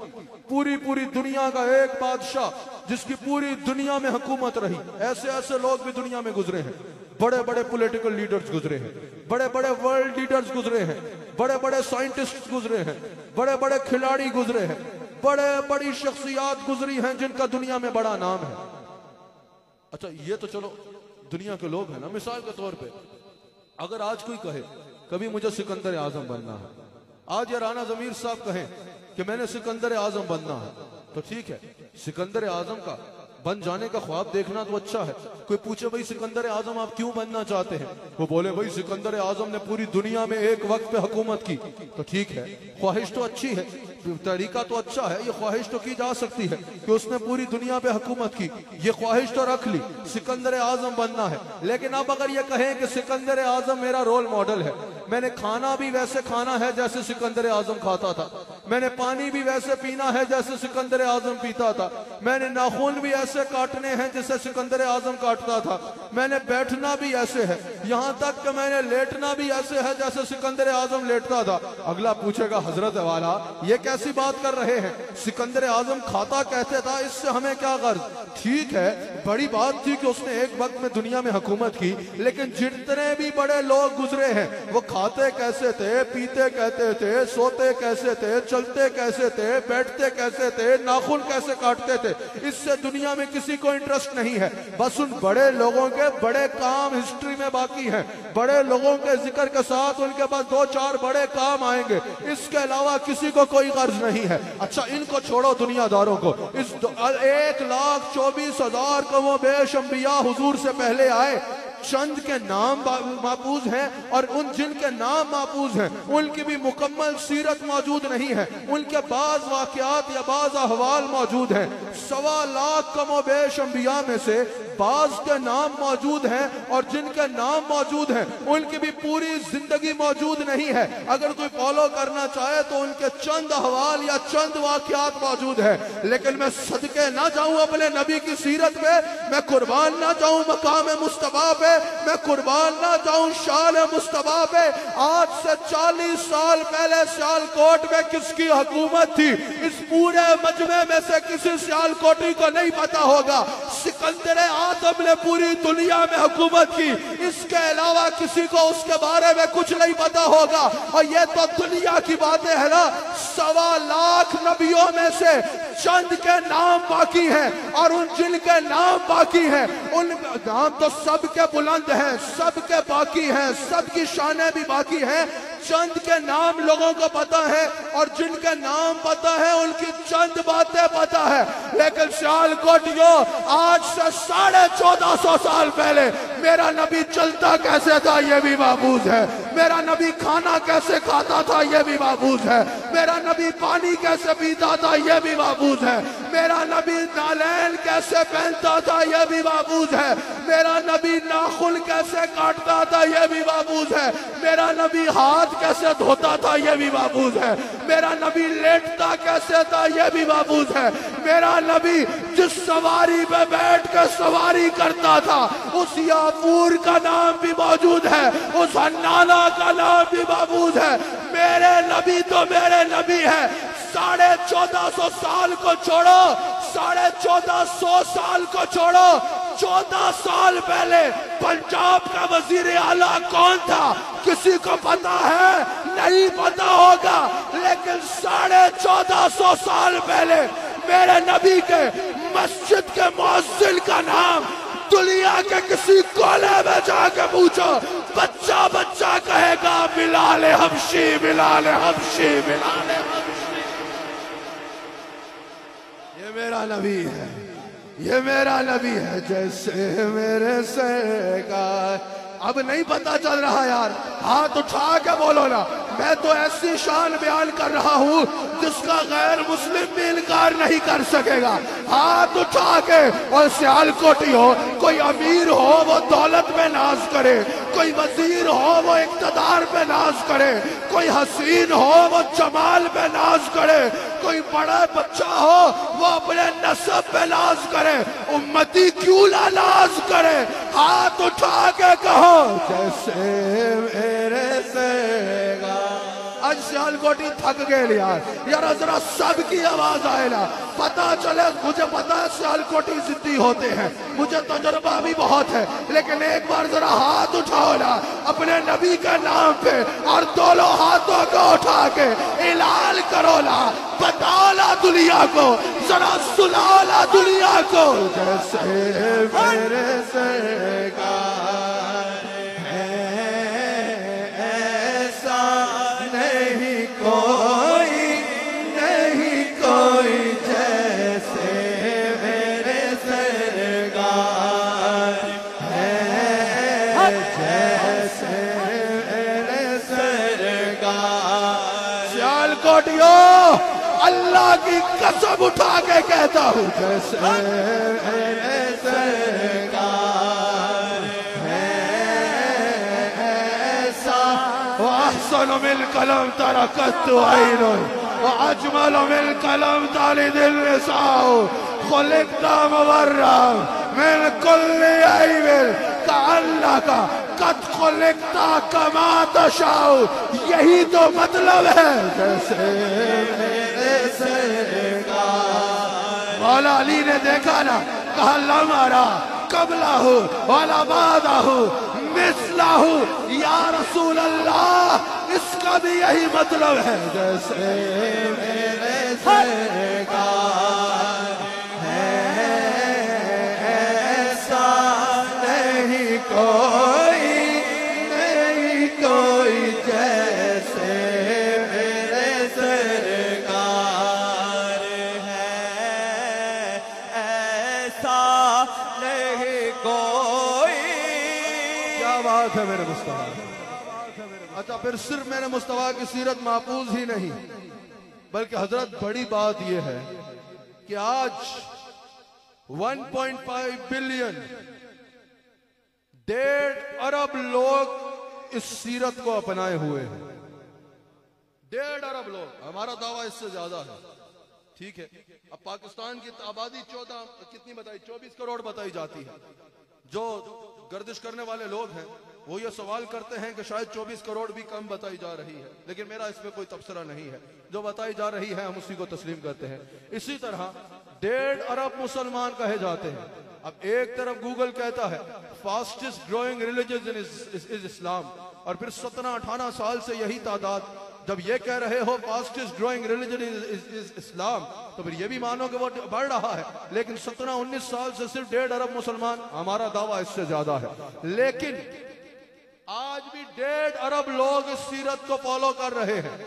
पूरी दुनिया का एक बादशाह जिसकी पूरी दुनिया में हुकूमत रही, ऐसे ऐसे लोग भी दुनिया में गुजरे हैं। बड़े बड़े पॉलिटिकल लीडर्स गुजरे हैं, बड़े बड़े वर्ल्ड लीडर्स गुजरे हैं, बड़े बड़े साइंटिस्ट गुजरे हैं, बड़े बड़े खिलाड़ी गुजरे हैं, बड़े बड़ी शख्सियात गुजरी हैं जिनका दुनिया में बड़ा नाम है। अच्छा, ये तो चलो दुनिया के लोग हैं ना। मिसाल के तौर पे अगर आज कोई कहे कभी मुझे सिकंदर आजम बनना है, आज या राना जमीर साहब कहें कि मैंने सिकंदर आजम बनना है, तो ठीक है, सिकंदर आजम का बन जाने का ख्वाब देखना तो अच्छा है। कोई पूछे भाई सिकंदर आजम आप क्यों बनना चाहते हैं, वो बोले भाई सिकंदर आजम ने पूरी दुनिया में एक वक्त पे हुकूमत की, तो ठीक है, ख्वाहिश तो अच्छी है, तरीका तो अच्छा है, ये ख्वाहिश तो की जा सकती है कि उसने पूरी दुनिया पे हुकूमत की, ये ख्वाहिश तो रख ली, सिकंदर आजम बनना है। लेकिन अब अगर ये कहें कि सिकंदर आजम मेरा रोल मॉडल है, मैंने खाना भी वैसे खाना है जैसे सिकंदर आजम खाता था, मैंने पानी भी वैसे पीना है जैसे सिकंदर आजम पीता था, मैंने नाखून भी ऐसे काटने हैं जैसे सिकंदर आजम काटता था, मैंने बैठना भी ऐसे है, यहां तक कि मैंने लेटना भी ऐसे है जैसे सिकंदर आजम लेटता था। अगला पूछेगा हजरत वाला ये कैसी बात कर रहे हैं, सिकंदर आजम खाता कहते था, इससे हमें क्या गर्ज। ठीक है, बड़ी बात थी कि उसने एक वक्त में दुनिया में हुकूमत की, लेकिन जितने भी बड़े लोग गुजरे हैं वो खाते कैसे थे, पीते कहते थे, सोते कैसे थे, चलते कैसे थे, बैठते कैसे थे, नाखून कैसे काटते थे, इससे दुनिया में किसी को इंटरेस्ट नहीं है। बस उन बड़े लोगों के बड़े काम हिस्ट्री में बाकी हैं, बड़े लोगों के जिक्र के साथ उनके पास 2-4 बड़े काम आएंगे, इसके अलावा किसी को कोई गर्ज नहीं है। अच्छा, इनको छोड़ो दुनियादारों को, इस 1,24,000 कवो बेश अंबिया हुजूर से पहले आए, चंद के नाम महफूज हैं और उन जिनके नाम महफूज हैं उनकी भी मुकम्मल सीरत मौजूद नहीं है, उनके बाज वाक़यात या बाज अहवाल मौजूद हैं। 1.25 लाख कमो बेश अंबिया में से बाज के नाम मौजूद हैं और जिनके नाम मौजूद हैं उनकी भी पूरी जिंदगी मौजूद नहीं है। अगर कोई फॉलो करना चाहे तो उनके चंद अहवाल या चंद वाक़यात मौजूद है, लेकिन मैं सदके ना जाऊं अपने नबी की सीरत पे, मैं कुर्बान ना जाऊं मकाम मुस्तफा पे, मैं कुर्बान ना जाऊं शान मुस्तफा पे। आज से 40 साल पहले सियालकोट में किसकी हुकूमत थी, इस पूरे मजमे में से किसी सियालकोटी को नहीं पता होगा। सिकंदर आजम ने पूरी दुनिया में हुकूमत की, इसके अलावा किसी को उसके बारे में कुछ नहीं पता होगा। और ये तो दुनिया की बातें है ना, 1.25 लाख नबियों में से चंद के नाम बाकी हैं और उन जिनके नाम बाकी हैं उन नाम तो सबके बुलंद हैं, सबके बाकी हैं, सबकी शानें भी बाकी हैं। चंद के नाम लोगों को पता है और जिनके नाम पता है उनकी चंद बातें पता है। लेकिन सियालकोटियों, आज से 1450 साल पहले मेरा नबी चलता कैसे था ये भी महफूज है, मेरा नबी खाना कैसे खाता था ये भी महफूज है, मेरा नबी पानी कैसे पीता था ये भी महफूज है, मेरा नबी नालैन कैसे पहनता था ये भी महफूज है, मेरा नबी नाखून कैसे काटता था ये भी महफूज है, मेरा नबी हाथ कैसे धोता था ये भी महफूज है, मेरा नबी लेटता कैसे था ये भी महफूज है, मेरा नबी जिस सवारी पे बैठ कर सवारी करता था उस याफूर का नाम भी मौजूद है, उस हन्नाना का नाम भी महफूज है। मेरे नबी तो मेरे नबी है। 1450 साल को छोड़ो, 1450 साल को छोड़ो, 14 साल पहले पंजाब का वजीर आला कौन था किसी को पता है? नहीं पता होगा। लेकिन 1450 साल पहले मेरे नबी के मस्जिद के मुअज्जिन का नाम दुनिया के किसी कोने में जाके पूछो, बच्चा बच्चा कहेगा बिलाल हबशी, बिलाल हबशी, बिलाल हबशी। ये मेरा नबी है, ये मेरा नबी है। जैसे मेरे सर का अब नहीं पता चल रहा यार, हाथ उठा के बोलो ना। मैं तो ऐसी शान बयान कर रहा हूँ जिसका गैर मुस्लिम भी इनकार नहीं कर सकेगा। हाथ उठा के। और सियालकोटी हो, कोई अमीर हो वो दौलत में नाज करे, कोई वजीर हो वो इक़्तिदार पे नाज करे, कोई हसीन हो वो जमाल पे नाज करे, कोई बड़ा बच्चा हो वो अपने नस्ब पे नाज करे, उम्मती क्यों ना नाज करे? हाथ उठा के कहो जैसे मेरे से आज सियालकोटी थक गए यार जरा सबकी आवाज आए ना, पता चले। मुझे पता है सियालकोटी जिद्दी होते हैं, मुझे तजुर्बा भी बहुत है, लेकिन एक बार जरा हाथ उठाओ ना अपने नबी के नाम पे और दोनों हाथों को उठा के ऐलान करो ना, बताओ ना दुनिया को, जरा सुनाओ ना दुनिया को, जैसे मेरे सरकार अल्लाह की कसम उठा के कहता हूँ, जैसे मेरे सरकार है ऐसा। वअहसन मिल कलम तरकत ऐनुन वअजमल मिल कलम तालिदिल निसाउ खुलिक़्ता मुबर्रअन मिन कुल्ली ऐबिन कअन्नका कद खुलिक़्ता कमा तशाउ। यही तो मतलब है जैसे मेरे सरकार। मौला अली ने देखा ना, कहा लमारा कबलाहु वाला बादाहु मिसलाहु या रसूल अल्लाह, इसका भी यही मतलब है जैसे मेरे सरकार है ऐसा नहीं कोई, नहीं कोई जैसे मेरे सरकार है ऐसा नहीं कोई। क्या बात है मेरे मुस्तफा। अच्छा, फिर सिर्फ मेरे मुस्तफा की सीरत महफूज ही नहीं, बल्कि हजरत बड़ी बात यह है कि आज 1.5 बिलियन 1.5 अरब लोग इस सीरत को अपनाए हुए हैं। 1.5 अरब लोग, हमारा दावा इससे ज्यादा है। ठीक है, अब पाकिस्तान की आबादी 14 कितनी बताई, 24 करोड़ बताई जाती है। जो गर्दिश करने वाले लोग हैं वो ये सवाल करते हैं कि शायद 24 करोड़ भी कम बताई जा रही है, लेकिन मेरा इसमें कोई तबसरा नहीं है। जो बताई जा रही है हम उसी को तस्लीम करते हैं। इसी तरह 1.5 अरब मुसलमान कहे जाते हैं। अब एक तरफ गूगल कहता है फास्टेस्ट ग्रोइंग रिलीजन इज इस्लाम, और फिर 17-18 साल से यही तादाद। जब ये कह रहे हो फास्टेस्ट ग्रोइंग रिलीजन इज इस्लाम, तो फिर ये भी मानो कि वो बढ़ रहा है। लेकिन 17-19 साल से सिर्फ 1.5 अरब मुसलमान, हमारा दावा इससे ज्यादा है। लेकिन आज भी 1.5 अरब लोग इस सीरत को फॉलो कर रहे हैं।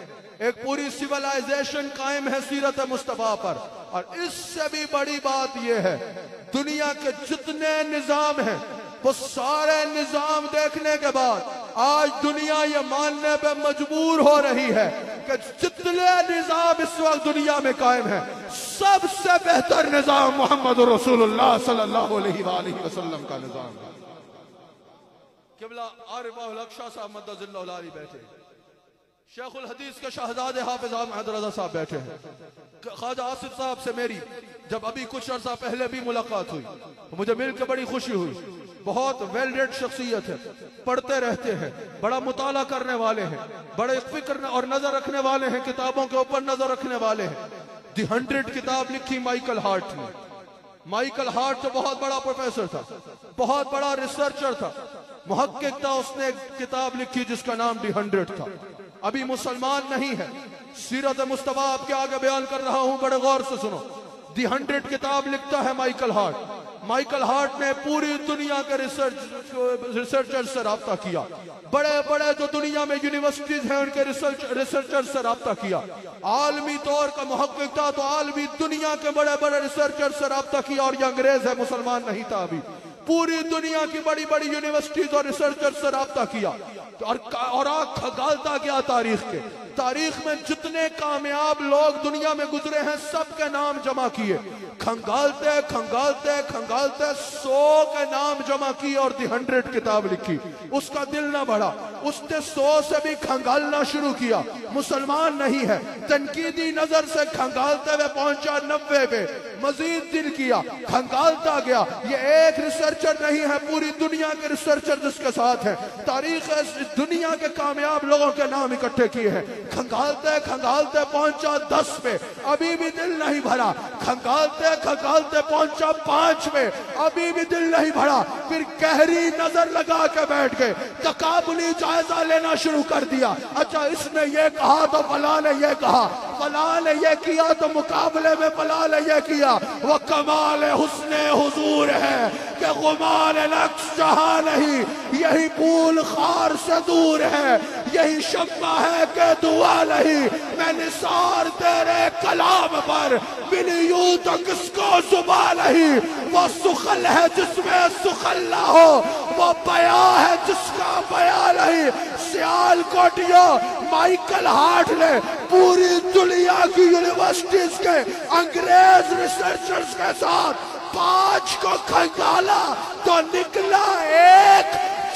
एक पूरी सिविलाइजेशन कायम है सीरत मुस्तफा पर। और इससे भी बड़ी बात यह है, दुनिया के जितने निजाम हैं वो सारे निजाम देखने के बाद आज दुनिया ये मानने पे मजबूर हो रही है कि जितने निजाम इस वक्त दुनिया में कायम है, सबसे बेहतर निजाम मोहम्मद रसूलुल्लाह सल्लल्लाहु अलैहि वसल्लम का निजाम है। किबला आरिफुल हक शाह साहब मद्दजिल्लाहु अलैहि बैठे, शेखुल हदीस के शहजादे हाफिज अहमद रजा साहब बैठे हैं। ख्वाजा आसिफ साहब से मेरी जब अभी कुछ अर्सा पहले भी मुलाकात हुई, मुझे मिलकर बड़ी खुशी हुई। बहुत वेल रेड शख्सियत है, पढ़ते रहते हैं, बड़ा मुताला करने वाले हैं, बड़े फिक्र और नजर रखने वाले हैं, किताबों के ऊपर नजर रखने वाले हैं। दी 100 किताब लिखी माइकल हार्ट ने। माइकल हार्ट तो बहुत बड़ा प्रोफेसर था, बहुत बड़ा रिसर्चर था, मुहक्किक था। उसने एक किताब लिखी जिसका नाम दी 100 था। अभी मुसलमान नहीं है, सीरत मुस्तफा आपके आगे बयान कर रहा हूं, बड़े गौर से सुनो। दी 100 किताब लिखता है माइकल हार्ट। माइकल हार्ट ने पूरी दुनिया के रिसर्चर से राब्ता किया। बड़े बड़े जो दुनिया में यूनिवर्सिटीज हैं उनके रिसर्चर से राब्ता किया। आलमी तौर का मुहक्किक था, तो आलमी दुनिया के बड़े बड़े रिसर्चर से राब्ता किया। और ये अंग्रेज है, मुसलमान नहीं था अभी। पूरी दुनिया की बड़ी बड़ी यूनिवर्सिटीज और रिसर्चर से राब्ता किया। और आंख गालता गया तारीख के। तारीख में जितने कामयाब लोग दुनिया में गुजरे हैं सबके नाम जमा किए, खंगालते खंगालते खंगालते 100 के नाम जमा किए और दी 100 किताब लिखी। उसका दिल ना बढ़ा, उसने 100 से भी खंगालना शुरू किया। मुसलमान नहीं है, तनकीदी नजर से खंगालते हुए पहुंचा 90 पे, मजीद दिल किया, खंगालता गया। ये एक रिसर्चर नहीं है, पूरी दुनिया के रिसर्चर जिसके साथ है। तारीख दुनिया के कामयाब लोगों के नाम इकट्ठे किए हैं। खंगालते खंगालते पहुंचा 10 पे, अभी भी दिल नहीं भरा। खंगालते खंगालते पहुंचा 5 पे, अभी भी दिल नहीं भरा। फिर गहरी नजर लगा के बैठ गए, तकाबुली जायजा लेना शुरू कर दिया। अच्छा, इसने ये कहा तो फला ने ये कहा, फला ने ये किया तो मुकाबले में फला ने ये किया। वो कमाल हुस्ने हुजूर है कि गुमान नक्श जहां नहीं, यही फूल खार से दूर है, यही शम्मा है कि दुआ नहीं। मैं निसार तेरे कलाम पर मिली यूं तो किसको जुबा नहीं। वो सुखल है जिसमें सुखल ना हो, वो बया है जिसका बया नहीं। सियाल कोटिया माइकल हार्ट ने पूरी दुनिया की यूनिवर्सिटीज के अंग्रेज रिसर्चर्स के साथ 5 को खंगाला तो निकला एक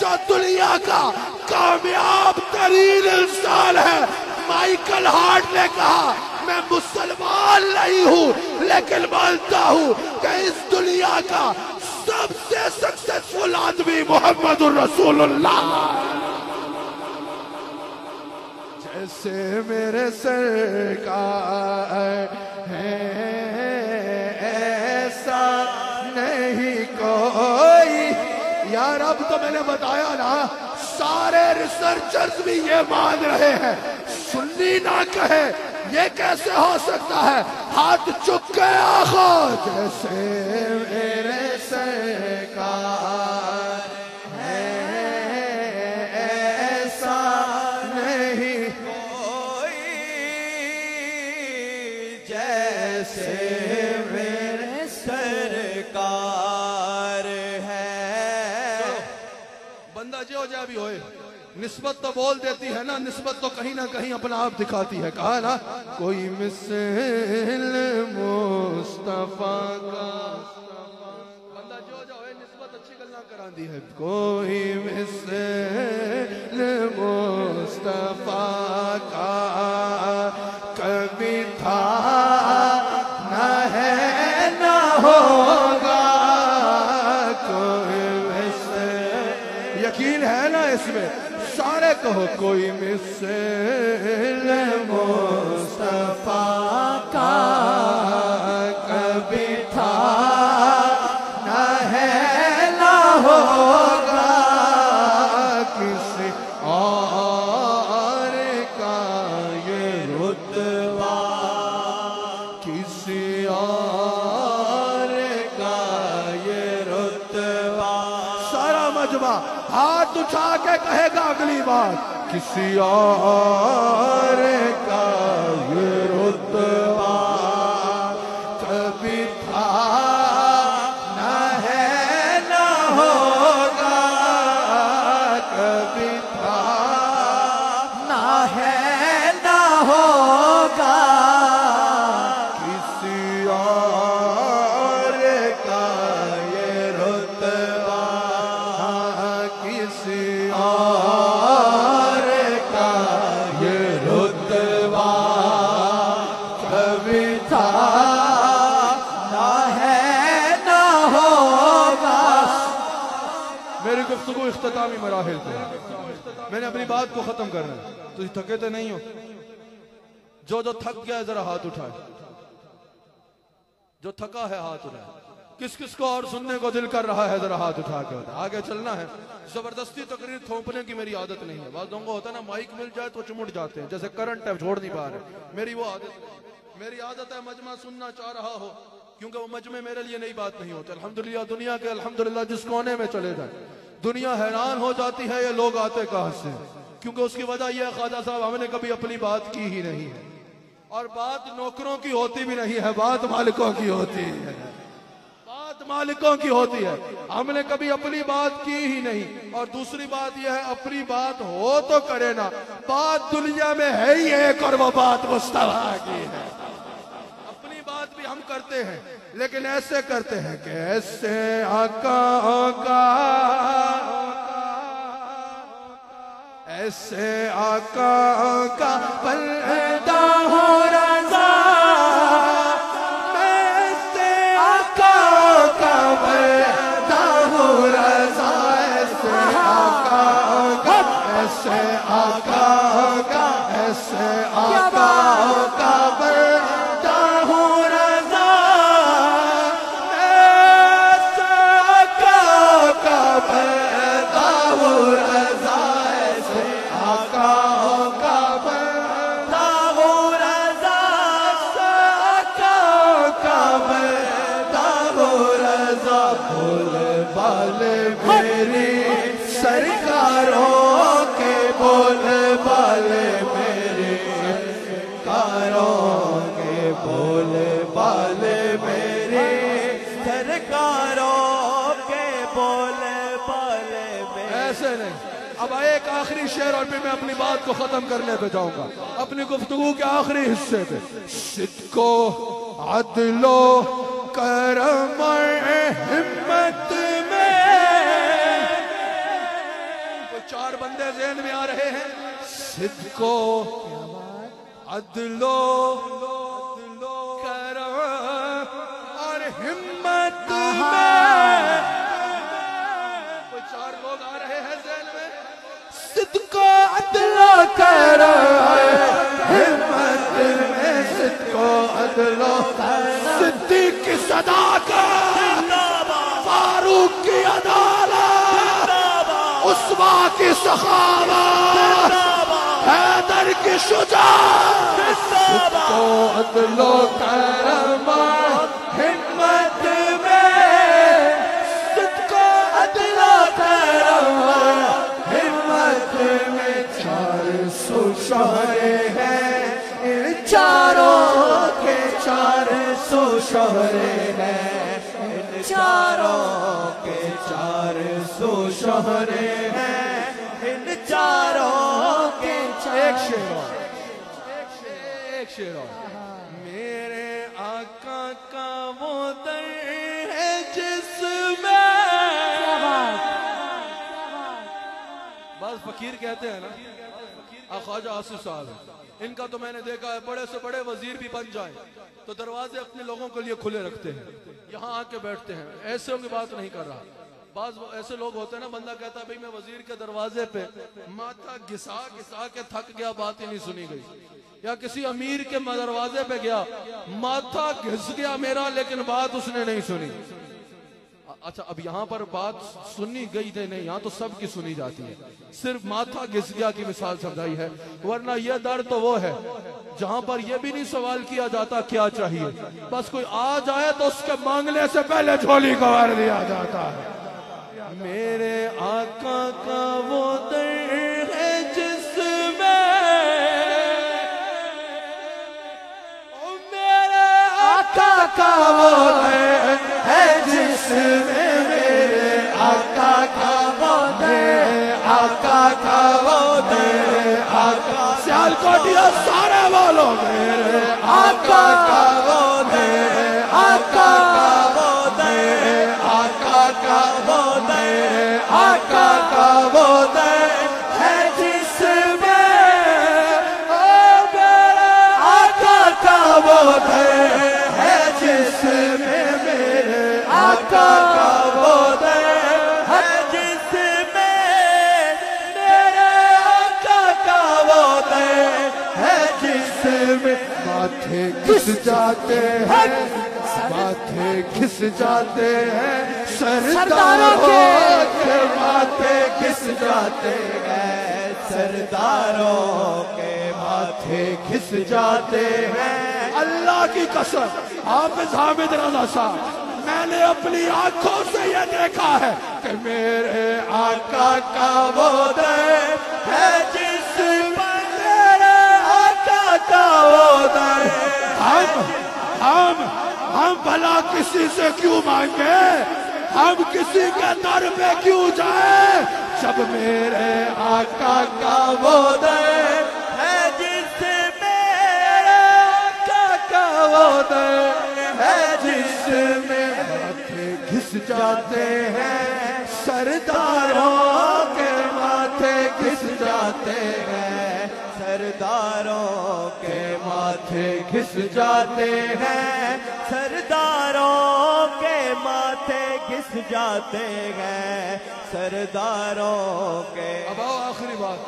जो दुनिया का कामयाब तरीन इंसान है। माइकल हार्ट ने कहा, मैं मुसलमान नहीं हूं लेकिन मानता हूं कि इस दुनिया का सबसे सक्सेसफुल आदमी मोहम्मदुर रसूलुल्लाह। जैसे मेरे सरकार है ऐसा नहीं कोई। यार अब तो मैंने बताया ना, सारे रिसर्चर्स भी ये मान रहे हैं। सुन्नी ना कहे ये कैसे हो सकता है? हाथ चुक के आखो। जैसे मेरे सरकार है ऐसा नहीं कोई, जैसे मेरे सरकार है। बंदा जो जा भी होए, निस्बत तो बोल देती है ना, निस्बत तो कहीं ना कहीं अपना आप दिखाती है। कहा ना, कोई मिसल मुस्तफा का, बंदा जो होए निस्बत अच्छी गल्ला करांदी है। कोई मिसल मुस्तफा का कभी था ना है ना होगा। कोई मिसल, यकीन है ना इसमें? सारे कहो कोई मिसल मुस्तफा का कभी था ना है ना होगा। किसी और का ये रुतबा, किसी और का ये रुतबा। सारा मजमा हाथ उठा के कहेगा अगली बार, किसी और का ये रुतबा कभी था ना है ना होगा। कभी था ना है ना होगा। किसी और का ये रुतबा, किसी और का ये रुतबा कभी था ना है ना होगा। मेरी गुफ्तगू इख्तितामी मराहिल पे, मैंने अपनी बात को खत्म करना है। तुम थके तो नहीं हो? जो जो थक गया जरा हाथ उठाए, जो थका है हाथ उठाए। किस किस को और सुनने को दिल कर रहा है जरा हाथ उठा के बता। आगे चलना है, जबरदस्ती तकरीर थोपने की मेरी आदत नहीं है। बात दोंगा होता है ना, माइक मिल जाए तो चिमुट जाते हैं, जैसे करंट है छोड़ नहीं पा रहे। मेरी वो आदत, मेरी आदत है मजमा सुनना चाह रहा हो, क्योंकि वो मजमे मेरे लिए नई बात नहीं होती। अल्हम्दुलिल्लाह, दुनिया के अल्हम्दुलिल्लाह जिस कोने में चले जाए दुनिया हैरान हो जाती है ये लोग आते कहां से। क्योंकि उसकी वजह यह है, ख्वाजा साहब हमने कभी अपनी बात की ही नहीं है, और बात नौकरों की होती भी नहीं है, बात मालिकों की होती है। बात मालिकों की होती है। हमने कभी अपनी बात की ही नहीं। और दूसरी बात यह है, अपनी बात हो तो करे ना, बात दुनिया में है ही एक और वो बात मुस्तफा की है। अपनी बात भी हम करते हैं, लेकिन ऐसे करते हैं कि ऐसे आका ऐसे आका बंदा हो रज़ा, मैं ऐसे आका का बंदा हो रज़ा, ऐसे आका ऐसे आका ऐसे आका का बंदा हो रज़ा, ऐसे आका का बंदा हो रज़ा, मेरी सरकारों के बोले बाले, मेरे सरकारों के बोले बाले, मेरे सरकारों के बोले बाले में। ऐसे नहीं। अब एक आखिरी शेर और फिर मैं अपनी बात को खत्म करने पे जाऊंगा, अपनी गुफ्तगू के आखिरी हिस्से पे। सिद्को अदलो करम हिम्मत में, चार बंदे ज़हन में आ रहे हैं। सिद्को अदलो करम और हिम्मत में, कोई चार लोग आ रहे हैं ज़हन में। सिद्को अदलो करम हिम्मत में, सिद्को अदलो सिद्दीक की सदाकत, फारूक की अदालत, उस्मा की सखावत, हैदर की शुजाअत, सिद्को अदलो करम हिम्मत में, सिद्को अदलो करम हिम्मत में, 400 शोहरे हैं इन चारों के, 400 शोहरे हैं इन चारों के, 400 शोहरे हैं इन चारों के। एक शेर मेरे आका का वो दर है जिसमें, बस फकीर कहते हैं ना, ख्वाजा आसिफ साहब, इनका तो मैंने देखा है, बड़े से बड़े वजीर भी बन जाए तो दरवाजे अपने लोगों के लिए खुले रखते हैं, यहाँ आके बैठते हैं। ऐसे की बात नहीं कर रहा, बाज ऐसे लोग होते हैं ना, बंदा कहता है भाई मैं वजीर के दरवाजे पे माथा घिसा घिसा के थक गया, बात ही नहीं सुनी गई। या किसी अमीर के दरवाजे पे गया, माथा घिस गया मेरा, लेकिन बात उसने नहीं सुनी। अच्छा, अब यहाँ पर बात सुनी गई नहीं, यहाँ तो सबकी सुनी जाती है, सिर्फ माथा घिस गया की मिसाल समझाई है। वरना यह दर तो वो है जहाँ पर यह भी नहीं सवाल किया जाता क्या चाहिए, बस कोई आ जाए तो उसके मांगने से पहले झोली को भर दिया जाता है। मेरे आका का वो दर है जिसमें, मेरे आका का वो दर है जिसमें, मेरे आका का वो दर, आका का वो दर, आका सियालकोटिया सारे बोलो, मेरे आका का वो दर, आका का वो दर, आका का वो दर, आका का वो दर है जिसमें, ओ मेरे आका का वो दर है जिसमें, मेरे आका का वो दर है जिसमें, मेरे आका का वो दर है जिसमें। माथे घिस जाते हैं, माथे घिस जाते हैं सरदारों के, माथे घिस जाते हैं सरदारों के, माथे घिस जाते हैं। अल्लाह की कसम, हाफिज हामिद रज़ा साहब, मैंने अपनी आंखों से यह देखा है कि मेरे आका का वो दर है जिस पर, मेरे आका का वो दर हम भला किसी से क्यों मांगे, हम किसी के दर पे क्यों जाए, जब मेरे आका का वो दर है जिसमें आका का वो दर है जिसमें माथे घिस जाते हैं, सरदारों के माथे घिस जाते हैं, सरदारों के माथे घिस जाते हैं, सरदारों के माथे घिस जाते हैं, सरदारों के। अब आओ आखिरी बात,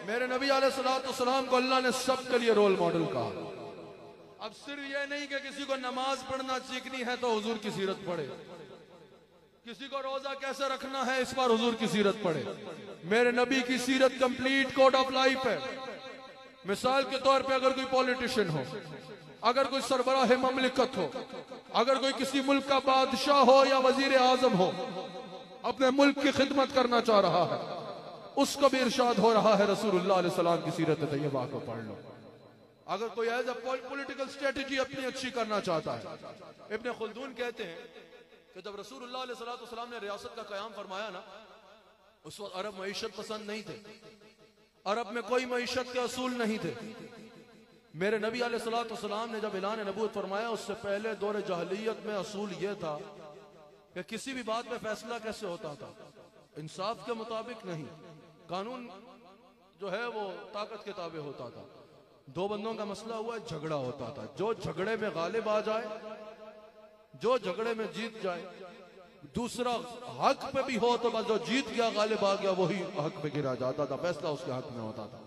मेरे नबी अलैहिस्सलाम को अल्लाह ने सबके लिए रोल मॉडल कहा। अब सिर्फ ये नहीं कि किसी को नमाज पढ़ना सीखनी है तो हुजूर की सीरत पढ़े, किसी को रोजा कैसे रखना है इस पर हुजूर की सीरत पढ़े। मेरे नबी की सीरत कंप्लीट कोड ऑफ लाइफ है। मिसाल के तौर पे अगर कोई पॉलिटिशियन हो, अगर कोई सरबराह ममलिकत हो, अगर कोई किसी मुल्क का बादशाह हो या वजीर आजम हो, अपने मुल्क की खिदमत करना चाह रहा है, उसको भी इरशाद हो रहा है रसूलुल्लाह अलैहि सलाम की सीरत तैयबा को पढ़ लो। अगर कोई एज अ पॉलिटिकल स्ट्रेटेजी अपनी अच्छी करना चाहता है, इब्न खुल्दून कहते हैं कि जब रसूलुल्लाह अलैहि सलाम ने रियासत का क़याम फरमाया ना, उस वक्त अरब मईशत पसंद नहीं थे, अरब में कोई मईशत के असूल नहीं थे। मेरे नबी अलैहिस्सलाम ने जब ऐलान नबूवत फरमाया, उससे पहले दौर जहलियत में असूल यह था कि किसी भी बात में फैसला कैसे होता था, इंसाफ के मुताबिक नहीं, कानून जो है वो ताकत के ताबे होता था। दो बंदों का मसला हुआ, झगड़ा होता था, जो झगड़े में गालिब आ जाए, जो झगड़े में जीत जाए, दूसरा हक पे भी हो तो बस जो जीत गया गालिब आ गया वही हक पे गिरा जाता था, फैसला उसके हक में होता था।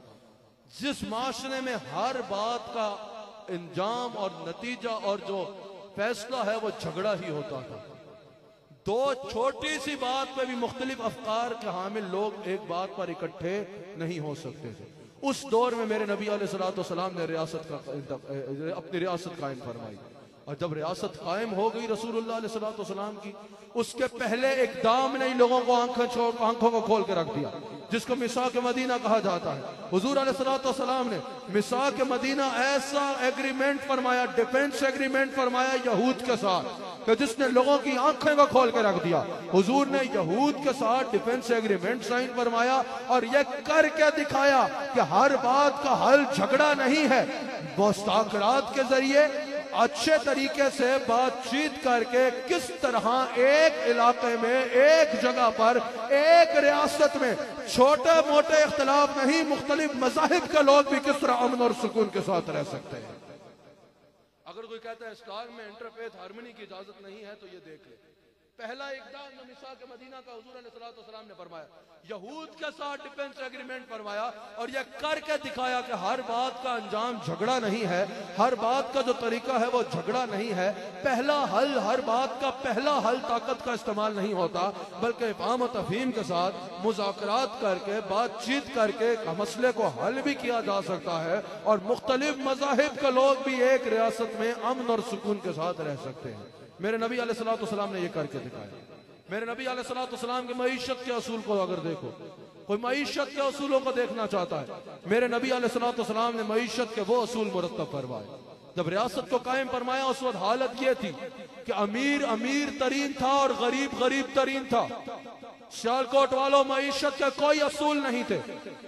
जिस माशरे में हर बात का इंजाम और नतीजा और जो फैसला है वो झगड़ा ही होता था, दो छोटी सी बात पे भी मुख्तलिफ अफकार के हामिल लोग एक बात पर इकट्ठे नहीं हो सकते थे। उस दौर में मेरे नबी अलैहिस्सलाम ने अपनी रियासत कायम फरमाई, और जब रियासत कायम हो गई रसूलुल्लाह अलैहिस्सलाम की, उसके पहले इक़दाम ने इन लोगों को आंखों को खोल के रख दिया, जिसको मिसाक मदीना कहा जाता है। हुजूर अलैहिस्सलाम ने मिसाक मदीना ऐसा एग्रीमेंट फरमाया, डिफेंस एग्रीमेंट फरमाया यहूद के साथ, कि जिसने लोगों की आंखें को खोल के रख दिया। हुजूर ने यहूद के साथ डिफेंस एग्रीमेंट साइन फरमाया और यह करके दिखाया कि हर बात का हल झगड़ा नहीं है, मुज़ाकरात के जरिए अच्छे तरीके से बातचीत करके किस तरह एक इलाके में, एक जगह पर, एक रियासत में छोटे मोटे इख्तिलाफ नहीं, मुख्तलिफ मज़ाहिब के लोग भी किस तरह अमन और सुकून के साथ रह सकते हैं। अगर कोई कहता है इस्लाम में इंटरफेथ हार्मनी की इजाजत नहीं है तो ये देख ले, पहला इक़दाम जो मिसाक मदीना का हुजूर अलैहिस्सलाम ने फरमाया, यहूद के साथ डिफेंस एग्रीमेंट फरमाया और यह करके दिखाया कि हर बात का अंजाम झगड़ा नहीं है, हर बात का जो तरीका है वो झगड़ा नहीं है। पहला हल, हर बात का पहला हल ताकत का इस्तेमाल नहीं होता, बल्कि इफ़हाम और तफ़हीम के साथ मुज़ाकरात करके, बातचीत करके मसले को हल भी किया जा सकता है और मुख्तलिफ मज़ाहिब के लोग भी एक रियासत में अमन और सुकून के साथ रह सकते हैं। मेरे नबी अलैहिस्सलाम ने यह करके दिखाया। मेरे नबी अलैहिस्सलाम के मईशत के असूल को अगर देखो, कोई मईशत के असूलों को देखना चाहता है, मेरे नबी अलैहिस्सलाम ने मईशत के वो असूल मुरत्तब फरमाए। जब रियासत को कायम फरमाया उस वक्त हालत यह थी कि अमीर अमीर तरीन था और गरीब गरीब तरीन था। सियालकोट वालों, मईशत के कोई असूल नहीं थे।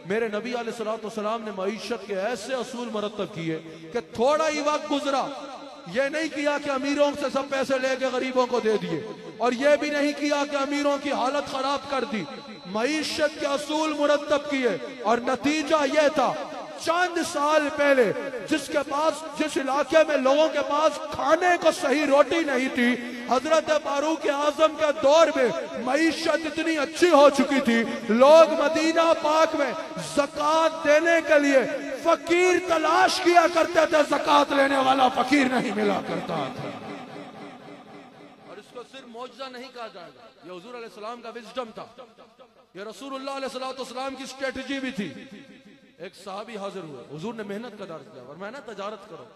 मेरे नबी अलैहिस्सलाम ने मईशत के ऐसे असूल मुरत्तब किए कि थोड़ा ही वक्त गुजरा, ये नहीं किया कि अमीरों से सब पैसे लेके गरीबों को दे दिए, और ये भी नहीं किया कि अमीरों की हालत खराब कर दी। मईशत के असूल मुरत्तब किए और नतीजा यह था, चंद साल पहले जिसके पास, जिस इलाके में लोगों के पास खाने को सही रोटी नहीं थी, हजरत फारूक आजम के दौर में मईशत इतनी अच्छी हो चुकी थी, लोग मदीना पाक में ज़कात देने के लिए फकीर तलाश किया करते थे, ज़कात लेने वाला फकीर नहीं मिला करता था। और इसको सिर्फ मौजज़ा नहीं कहा जाएगा, ये हुजूर अलैहिस्सलाम का विज़डम था, ये रसूलुल्लाह अलैहिस्सलाम की स्ट्रेटजी भी थी। एक सहाबी हाजिर हुए, हुजूर ने मेहनत का दर्ज दिया और मैं ना तजारत करो,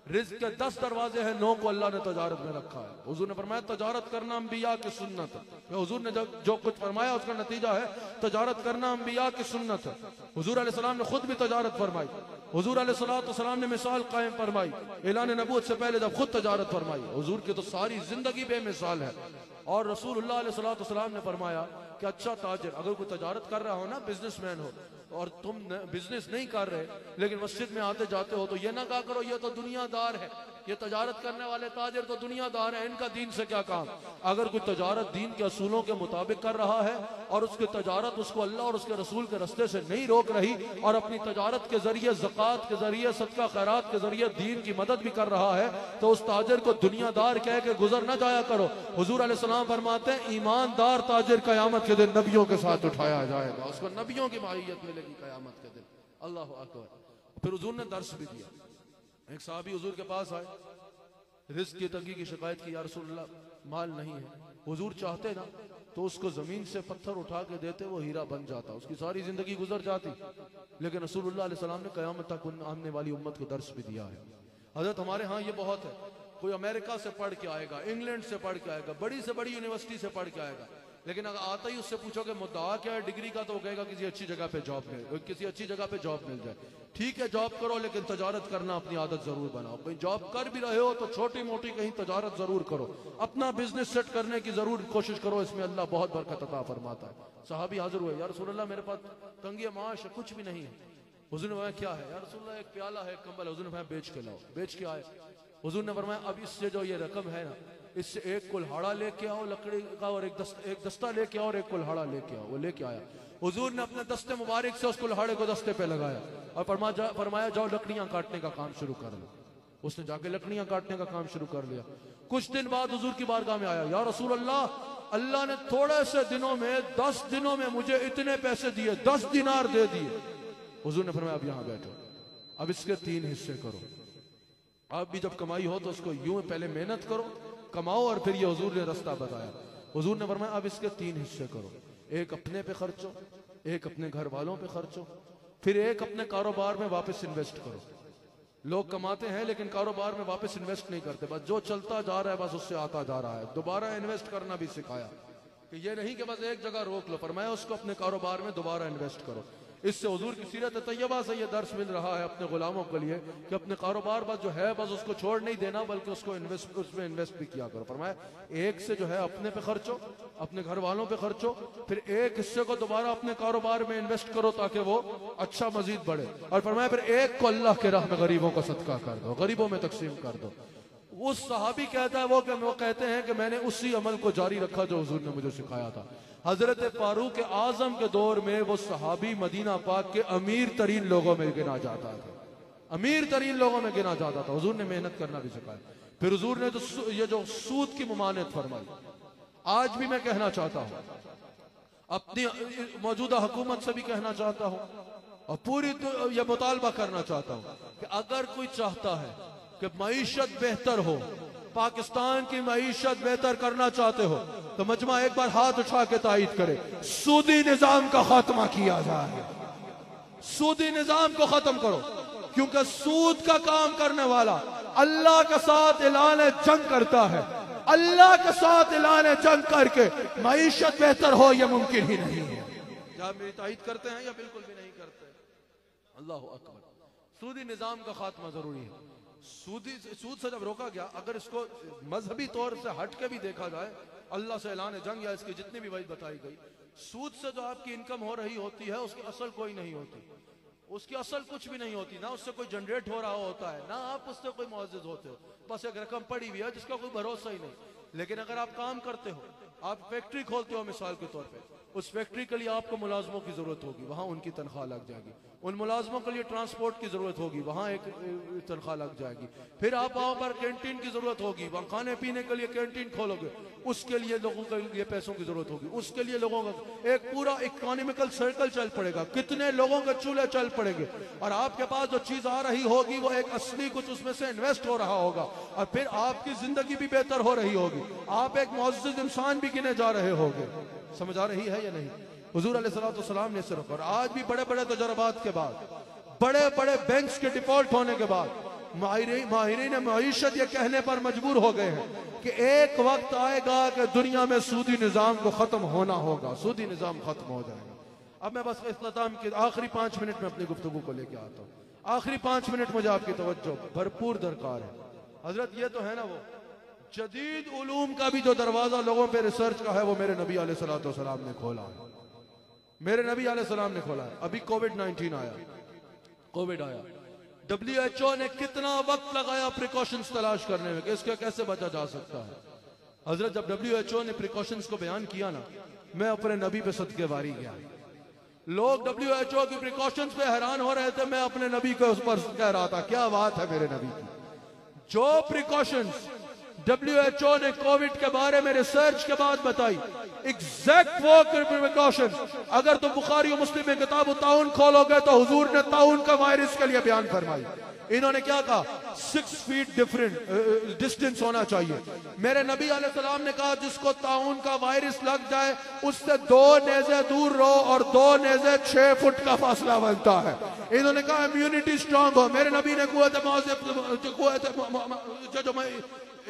रिज़्क़ के 10 दरवाजे हैं, 9 को अल्लाह ने तजारत में रखा है। हुजूर ने फरमाया तजारत करना अंबिया की सुन्नत है। हुजूर ने जो कुछ फरमाया उसका नतीजा है तजारत करना अंबिया की सुन्नत है। हुजूर अलैहिस्सलाम ने खुद भी तजारत फरमाई। हुजूर अलैहिस्सलाम ने मिसाल कायम फरमाई, ऐलान नबूवत से पहले जब खुद तजारत फरमाई। हुजूर की तो सारी जिंदगी बेमिसाल है। और रसूलुल्लाह अलैहिस्सलाम ने फरमाया कि अच्छा ताजिर अगर कोई तजारत कर रहा हो ना, बिजनेसमैन हो, और तुम बिजनेस नहीं कर रहे लेकिन मस्जिद में आते जाते हो, तो ये ना कहा करो ये तो दुनियादार है, ये तजारत करने वाले ताजिर तो दुनियादार है, इनका दीन से क्या काम। अगर कोई तजारत दीन के असूलों के मुताबिक कर रहा है और उसकी तजारत उसको अल्लाह और उसके रसूल के रस्ते से नहीं रोक रही, और अपनी तजारत के जरिए, ज़कात के जरिए, सदका खैरात के जरिए दीन की मदद भी कर रहा है, तो उस ताजिर को दुनियादार कह के गुजर ना जाया करो। हुजूर अलैहिस्सलाम फरमाते हैं ईमानदार ताजिर क़यामत के दिन नबियों के साथ उठाया जाएगा, उसको नबियों की माहियत मिलेगी क़यामत के दिन। अल्लाह अकबर। फिर हुजूर ने दर्श भी दिया। एक साहबी हुजूर के पास आए, रिस्क की तंगी की शिकायत की, या रसूलल्लाह माल नहीं है। हुजूर चाहते ना तो उसको जमीन से पत्थर उठा के देते, वो हीरा बन जाता, उसकी सारी जिंदगी गुजर जाती। लेकिन रसूलुल्लाह अलैहि सलाम ने क़यामत तक आने वाली उम्मत को दर्श भी दिया है। हजरत हमारे यहाँ ये बहुत है, कोई अमेरिका से पढ़ के आएगा, इंग्लैंड से पढ़ के आएगा, बड़ी से बड़ी यूनिवर्सिटी से पढ़ के आएगा, लेकिन अगर आता ही उससे पूछोगे मुद्दा क्या है डिग्री का, तो वो कहेगा किसी अच्छी जगह पे जॉब मिल, किसी अच्छी जगह पे जॉब मिल जाए। ठीक है जॉब करो, लेकिन तजारत करना अपनी आदत जरूर बनाओ। भाई जॉब कर भी रहे हो तो छोटी मोटी कहीं तजारत जरूर करो, अपना बिजनेस सेट करने की जरूर कोशिश करो, इसमें अल्लाह बहुत बरकत अता फरमाता है। सहाबी हाजिर हुए, या रसूलल्लाह मेरे पास तंगी माश है, कुछ भी नहीं है। हुजूर ने फरमाया क्या है? या रसूलल्लाह एक प्याला है, एक कंबल है। हुजूर ने फरमाया बेच के लाओ। बेच के आए। हुजूर ने फरमाया अब इससे जो ये रकम है ना, इससे एक कुल्हाड़ा लेके आओ लकड़ी का, और एक दस्ता लेके आओ और एक कुल्हाड़ा लेके आओ। वो लेके आया। हुजूर ने अपने दस्ते मुबारक से उस कुल्हाड़े को दस्ते पे लगाया और फरमाया जाओ लकड़ियां काटने का काम शुरू कर लो। उसने जाके लकड़ियां काटने का काम शुरू कर लिया। कुछ दिन बाद हुजूर की बारगाह में आया, या रसूल अल्लाह, अल्लाह ने थोड़े से दिनों में 10 दिनों में मुझे इतने पैसे दिए, 10 दिनार दे दिए। हुजूर ने फरमाया अब यहां बैठो, अब इसके 3 हिस्से करो। आप भी जब कमाई हो तो उसको यूं पहले मेहनत करो, कमाओ, और फिर ये हुजूर ने रास्ता बताया। हुजूर ने फरमाया अब इसके 3 हिस्से करो, एक अपने पे खर्चो, एक अपने घर वालों पे खर्चो, फिर एक अपने कारोबार में वापस इन्वेस्ट करो। लोग कमाते हैं लेकिन कारोबार में वापस इन्वेस्ट नहीं करते, बस जो चलता जा रहा है बस उससे आता जा रहा है। दोबारा इन्वेस्ट करना भी सिखाया कि ये नहीं कि बस एक जगह रोक लो, फरमाया उसको अपने कारोबार में दोबारा इन्वेस्ट करो। इससे हुजूर की सीरत तैयबा से ये दर्श मिल रहा है अपने गुलामों के लिए कि अपने कारोबार बस जो है बस उसको छोड़ नहीं देना, बल्कि उसको उसमें इन्वेस्ट भी किया करो। फरमाया एक से जो है अपने पे खर्चो, अपने घर वालों पे खर्चो, फिर एक हिस्से को दोबारा अपने कारोबार में इन्वेस्ट करो ताकि वो अच्छा मजीद बढ़े, और फरमाया फिर एक को अल्लाह के राह में गरीबों का सदका कर दो, गरीबों में तकसीम कर दो। उस सहाबी कहता है वो कहते हैं कि मैंने उसी अमल को जारी रखा जो हुजूर ने मुझे सिखाया था। हजरत फारूक आजम के दौर में वो सहाबी मदीना पाक के अमीर तरीन लोगों में गिना जाता था, अमीर तरीन लोगों में गिना जाता था। हुजूर ने मेहनत करना भी सिखाया। फिर हुजूर ने तो ये जो सूद की मुमानत फरमाई, आज भी मैं कहना चाहता हूँ, अपनी मौजूदा हुकूमत से भी कहना चाहता हूँ, और पूरी ये मुतालबा करना चाहता हूँ कि अगर कोई चाहता है कि मईशत बेहतर हो, पाकिस्तान की मईशत बेहतर करना चाहते हो, तो मजमा एक बार हाथ उठा के तायद करे, सूदी निजाम का खात्मा किया जाए। सूदी निजाम को खत्म करो, क्योंकि सूद का काम करने वाला अल्लाह के साथ ऐलान जंग करता है। अल्लाह के साथ ऐलान जंग करके मईशत बेहतर हो यह मुमकिन ही नहीं है। क्या मेरी तायद करते हैं या बिल्कुल भी नहीं करते? अल्लाह अकबर। सूदी निजाम का खात्मा जरूरी है। सूद से जब रोका गया, अगर इसको मजहबी तौर से हट के भी देखा जाए, अल्लाह से ऐलान जंग या इसकी जितनी भी वजह बताई गई, सूद से जो आपकी इनकम हो रही होती है उसकी असल कोई नहीं होती, उसकी असल कुछ भी नहीं होती, ना उससे कोई जनरेट हो रहा होता है, ना आप उससे कोई मुअज्जिज होते हो, बस एक रकम पड़ी हुई है जिसका कोई भरोसा ही नहीं। लेकिन अगर आप काम करते हो, आप फैक्ट्री खोलते हो मिसाल के तौर पे, उस फैक्ट्री के लिए आपको मुलाजमों की जरूरत होगी, वहां उनकी तनख्वाह लग जाएगी। उन मुलाजमों के लिए ट्रांसपोर्ट की जरूरत होगी, वहां एक तनख्वाह लग जाएगी। फिर आप वहां पर कैंटीन की जरूरत होगी, वहां खाने पीने के लिए कैंटीन खोलोगे, उसके लिए लोगों के लिए पैसों की जरूरत होगी, उसके लिए लोगों का एक पूरा इकोनॉमिकल सर्कल चल पड़ेगा, कितने लोगों के चूल्हे चल पड़ेंगे, और आपके पास जो चीज आ रही होगी वो एक असली कुछ उसमें से इन्वेस्ट हो रहा होगा, और फिर आपकी जिंदगी भी बेहतर हो रही होगी, आप एक मुअज्जिज इंसान भी गिने जा रहे होंगे। समझ आ रही है या नहीं? हुजूर अलैहिस्सलाम ने सिर्फ, और आज भी बड़े बड़े तजर्बात के बाद, बड़े बड़े बैंक्स के डिफॉल्ट होने के बाद, माहिरीन मईशत ये कहने पर मजबूर हो गए हैं कि एक वक्त आएगा कि दुनिया में सूदी निजाम को खत्म होना होगा, सूदी निजाम खत्म हो जाएगा। अब मैं बस इख्तिताम के आखिरी 5 मिनट में अपनी गुफ्तगू को लेकर आता हूँ। आखिरी 5 मिनट मुझे आपकी तवज्जो भरपूर दरकार है। हजरत ये तो है ना, वो जदीद उलूम का भी जो दरवाजा लोगों पे रिसर्च का है वो मेरे नबी अलैहिस्सलाम ने खोला है। मेरे नबी अलैहिस्सलाम ने खोला है। अभी कोविड-19 आया, कोविड आया, WHO ने कितना वक्त लगाया प्रिकॉशंस तलाश करने में कि इसका कैसे बचा जा सकता है। हजरत जब WHO ने प्रिकॉशंस को बयान किया ना, मैं अपने नबी पे सदके वारी गया। लोग WHO की प्रिकॉशंस पे हैरान हो रहे थे, मैं अपने नबी को उस पर कह रहा था क्या बात है मेरे नबी की। जो प्रिकॉशंस WHO ने कोविड के बारे में रिसर्च के बाद बताई, एग्जैक्ट वो प्रिकॉशन, अगर तुम बुखारी और मुस्लिम में किताब ताउन खोलोगे तो हुजूर ने ताउन का वायरस के लिए बयान फरमाई। इन्होंने क्या कहा, 6 फीट डिफरेंट डिस्टेंस होना चाहिए। मेरे नबी अलैहिस्सलाम ने कहा जिसको ताउन का वायरस लग जाए उससे 2 नेज़े दूर रहो और 2 नेज़े 6 फुट का फासला बनता है। इन्होंने कहा इम्यूनिटी स्ट्रांग हो। मेरे नबी ने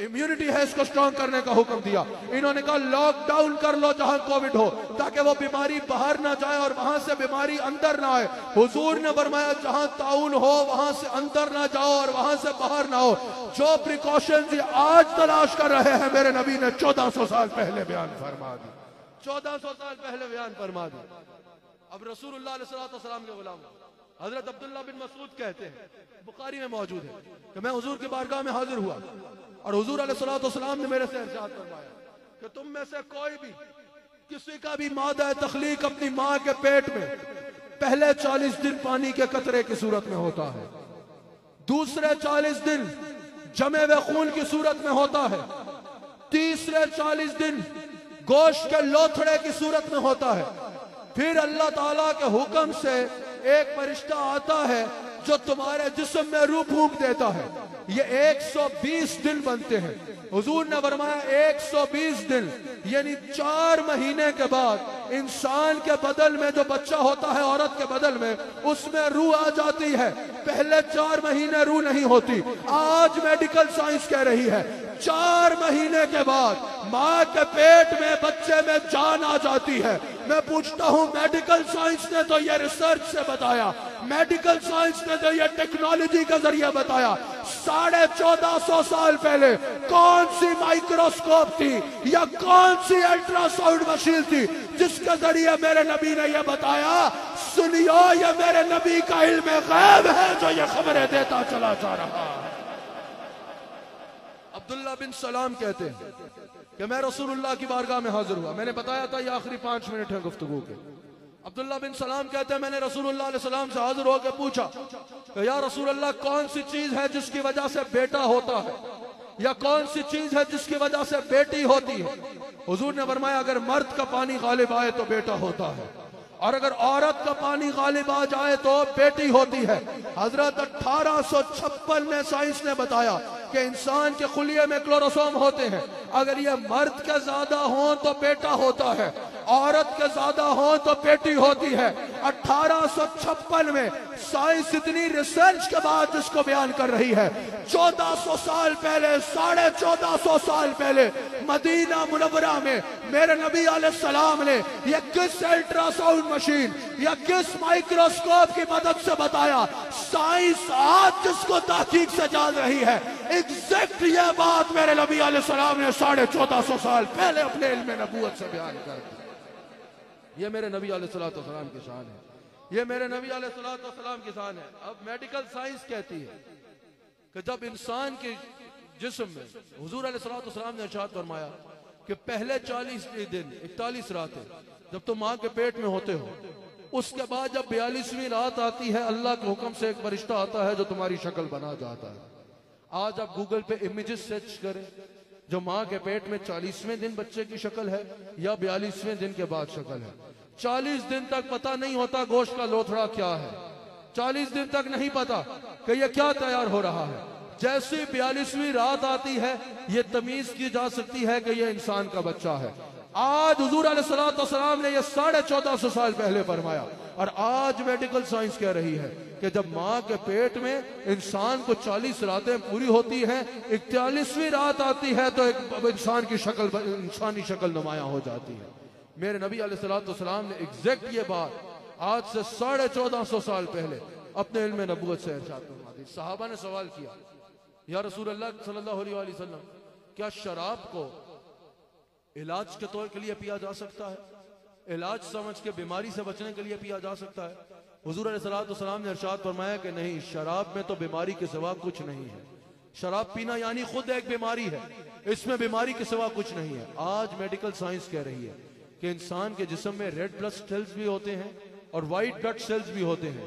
इम्यूनिटी है इसको स्ट्रांग करने का हुक्म दिया। इन्होंने कहा लॉकडाउन कर लो जहां कोविड हो, ताकि वो बीमारी बाहर ना जाए और वहां से बीमारी अंदर ना आए। हुजूर ने फरमाया जहां ताउन हो वहां से अंदर ना जाओ और वहां से बाहर ना हो। जो प्रिकॉशंस आज तलाश कर रहे हैं मेरे नबी ने 1400 साल पहले बयान फरमा दी। 1400 साल पहले बयान फरमा दी। अब रसूलुल्लाह अलैहि वसल्लम के गुलाम हजरत अब्दुल्लाह बिन मसूद कहते हैं, बुखारी में मौजूद है कि मैं हुजूर की बारगाह में हाजिर हुआ और हुजूर अलैहिस्सलाम ने मेरे से इरशाद फरमाया कि तुम में से कोई भी किसी का भी मादा तखलीक अपनी माँ के पेट में पहले 40 दिन पानी के कतरे की सूरत में होता है, दूसरे 40 दिन जमे हुए खून की सूरत में होता है, तीसरे 40 दिन गोश्त के लोथड़े की सूरत में होता है। फिर अल्लाह ताला के हुक्म से एक फरिश्ता आता है जो तुम्हारे जिस्म में रूह फूंक देता है। ये 120 दिन बनते हैं। हुजूर ने फरमाया 120 दिन यानी 4 महीने के बाद इंसान के बदल में जो बच्चा होता है औरत के बदल में, उसमें रूह आ जाती है। पहले 4 महीने रूह नहीं होती। आज मेडिकल साइंस कह रही है 4 महीने के बाद माँ के पेट में बच्चे में जान आ जाती है। मैं पूछता हूँ मेडिकल साइंस ने तो ये रिसर्च से बताया, मेडिकल साइंस ने तो ये टेक्नोलॉजी के जरिए बताया। 1450 साल पहले कौन सी माइक्रोस्कोप थी या कौन सी अल्ट्रासाउंड मशीन थी जिसके जरिए मेरे नबी ने यह बताया, सुनियो ये मेरे नबी का इल्म गैब है जो ये खबरें देता चला जा रहा है। अब्दुल्ला बिन सलाम कहते हैं कि मैं रसूलुल्लाह की बारगाह में हाजिर हुआ। मैंने बताया था ये आखिरी 5 मिनट है गुफ्तगू के। अब्दुल्ला बिन सलाम कहते हैं मैंने रसूलुल्लाह अलैहि सलाम से हाजिर होकर पूछा कि या रसूलुल्लाह कौन सी चीज है जिसकी वजह से बेटा होता है या कौन सी चीज है जिसकी वजह से बेटी होती है। हुजूर ने फरमाया अगर मर्द का पानी गालिब आए तो बेटा होता है और अगर औरत का पानी गालिब आ जाए तो बेटी होती है। हजरत 1856 में साइंस ने बताया कि इंसान के खुलिये में क्लोरोसोम होते हैं। अगर ये मर्द के ज्यादा हो तो बेटा होता है, औरत के ज्यादा हो तो बेटी होती है। 1856 में साइंस इतनी रिसर्च के बाद जिसको बयान कर रही है, 1400 साल पहले 1450 साल पहले मदीना मुनव्वरा में मेरे नबी अलैहिस्सलाम ने यह किस अल्ट्रासाउंड मशीन या किस माइक्रोस्कोप की मदद से बताया। साइंस आज जिसको तहकीक से जान रही है, एग्जैक्ट यह बात मेरे नबी अलैहिस्सलाम ने 1450 साल पहले अपने इल्म नबूवत से बयान कर दी। ये मेरे नबी अलैहिस्सलाम की शान है, ये मेरे नबी अलैहिस्सलाम की शान है। अब मेडिकल साइंस कहती है कि जब इंसान के जिस्म में हुजूर अलैहिस्सलाम ने इरशाद फरमाया कि पहले 40 दिन 41 रातें जब तुम माँ के पेट में होते हो, उसके बाद जब 42वीं रात आती है अल्लाह के हुक्म से एक फरिश्ता आता है जो तुम्हारी शक्ल बना जाता है। आज आप गूगल पे इमेजेस सर्च करें, जो माँ के पेट में 40वें दिन बच्चे की शक्ल है या 42वें दिन के बाद शक्ल है। 40 दिन तक पता नहीं होता गोश्त का लोथड़ा क्या है, 40 दिन तक नहीं पता कि यह क्या तैयार हो रहा है। जैसे 42वीं रात आती है ये तमीज की जा सकती है कि यह इंसान का बच्चा है। आज हुजूर अलैहिस्सलाम ने यह 1450 साल पहले फरमाया और आज मेडिकल साइंस कह रही है कि जब माँ के पेट में इंसान को 40 रातें पूरी होती हैं, 41वीं रात आती है तो एक इंसान की शक्ल, इंसानी शक्ल नुमाया हो जाती है। मेरे नबी अलैहिस्सलाम ने एग्जैक्ट ये बात आज से 1450 साल पहले अपने इल्म नबूवत से इरशाद फरमा दी। सहाबा ने सवाल किया, या रसूल अल्लाह सल्लल्लाहु अलैहि वसल्लम, क्या शराब को इलाज के तौर के लिए पिया जा सकता है? इलाज समझ के बीमारी से बचने के लिए पिया जा सकता है? हुजूर अलैहिस्सलाम ने इरशाद फरमाया कि नहीं, शराब में तो बीमारी के सिवा कुछ नहीं है। शराब पीना यानी खुद एक बीमारी है, इसमें बीमारी के सिवा कुछ नहीं है। आज मेडिकल साइंस कह रही है कि इंसान के जिस्म में रेड ब्लड सेल्स भी होते हैं और वाइट ब्लड सेल्स भी होते हैं।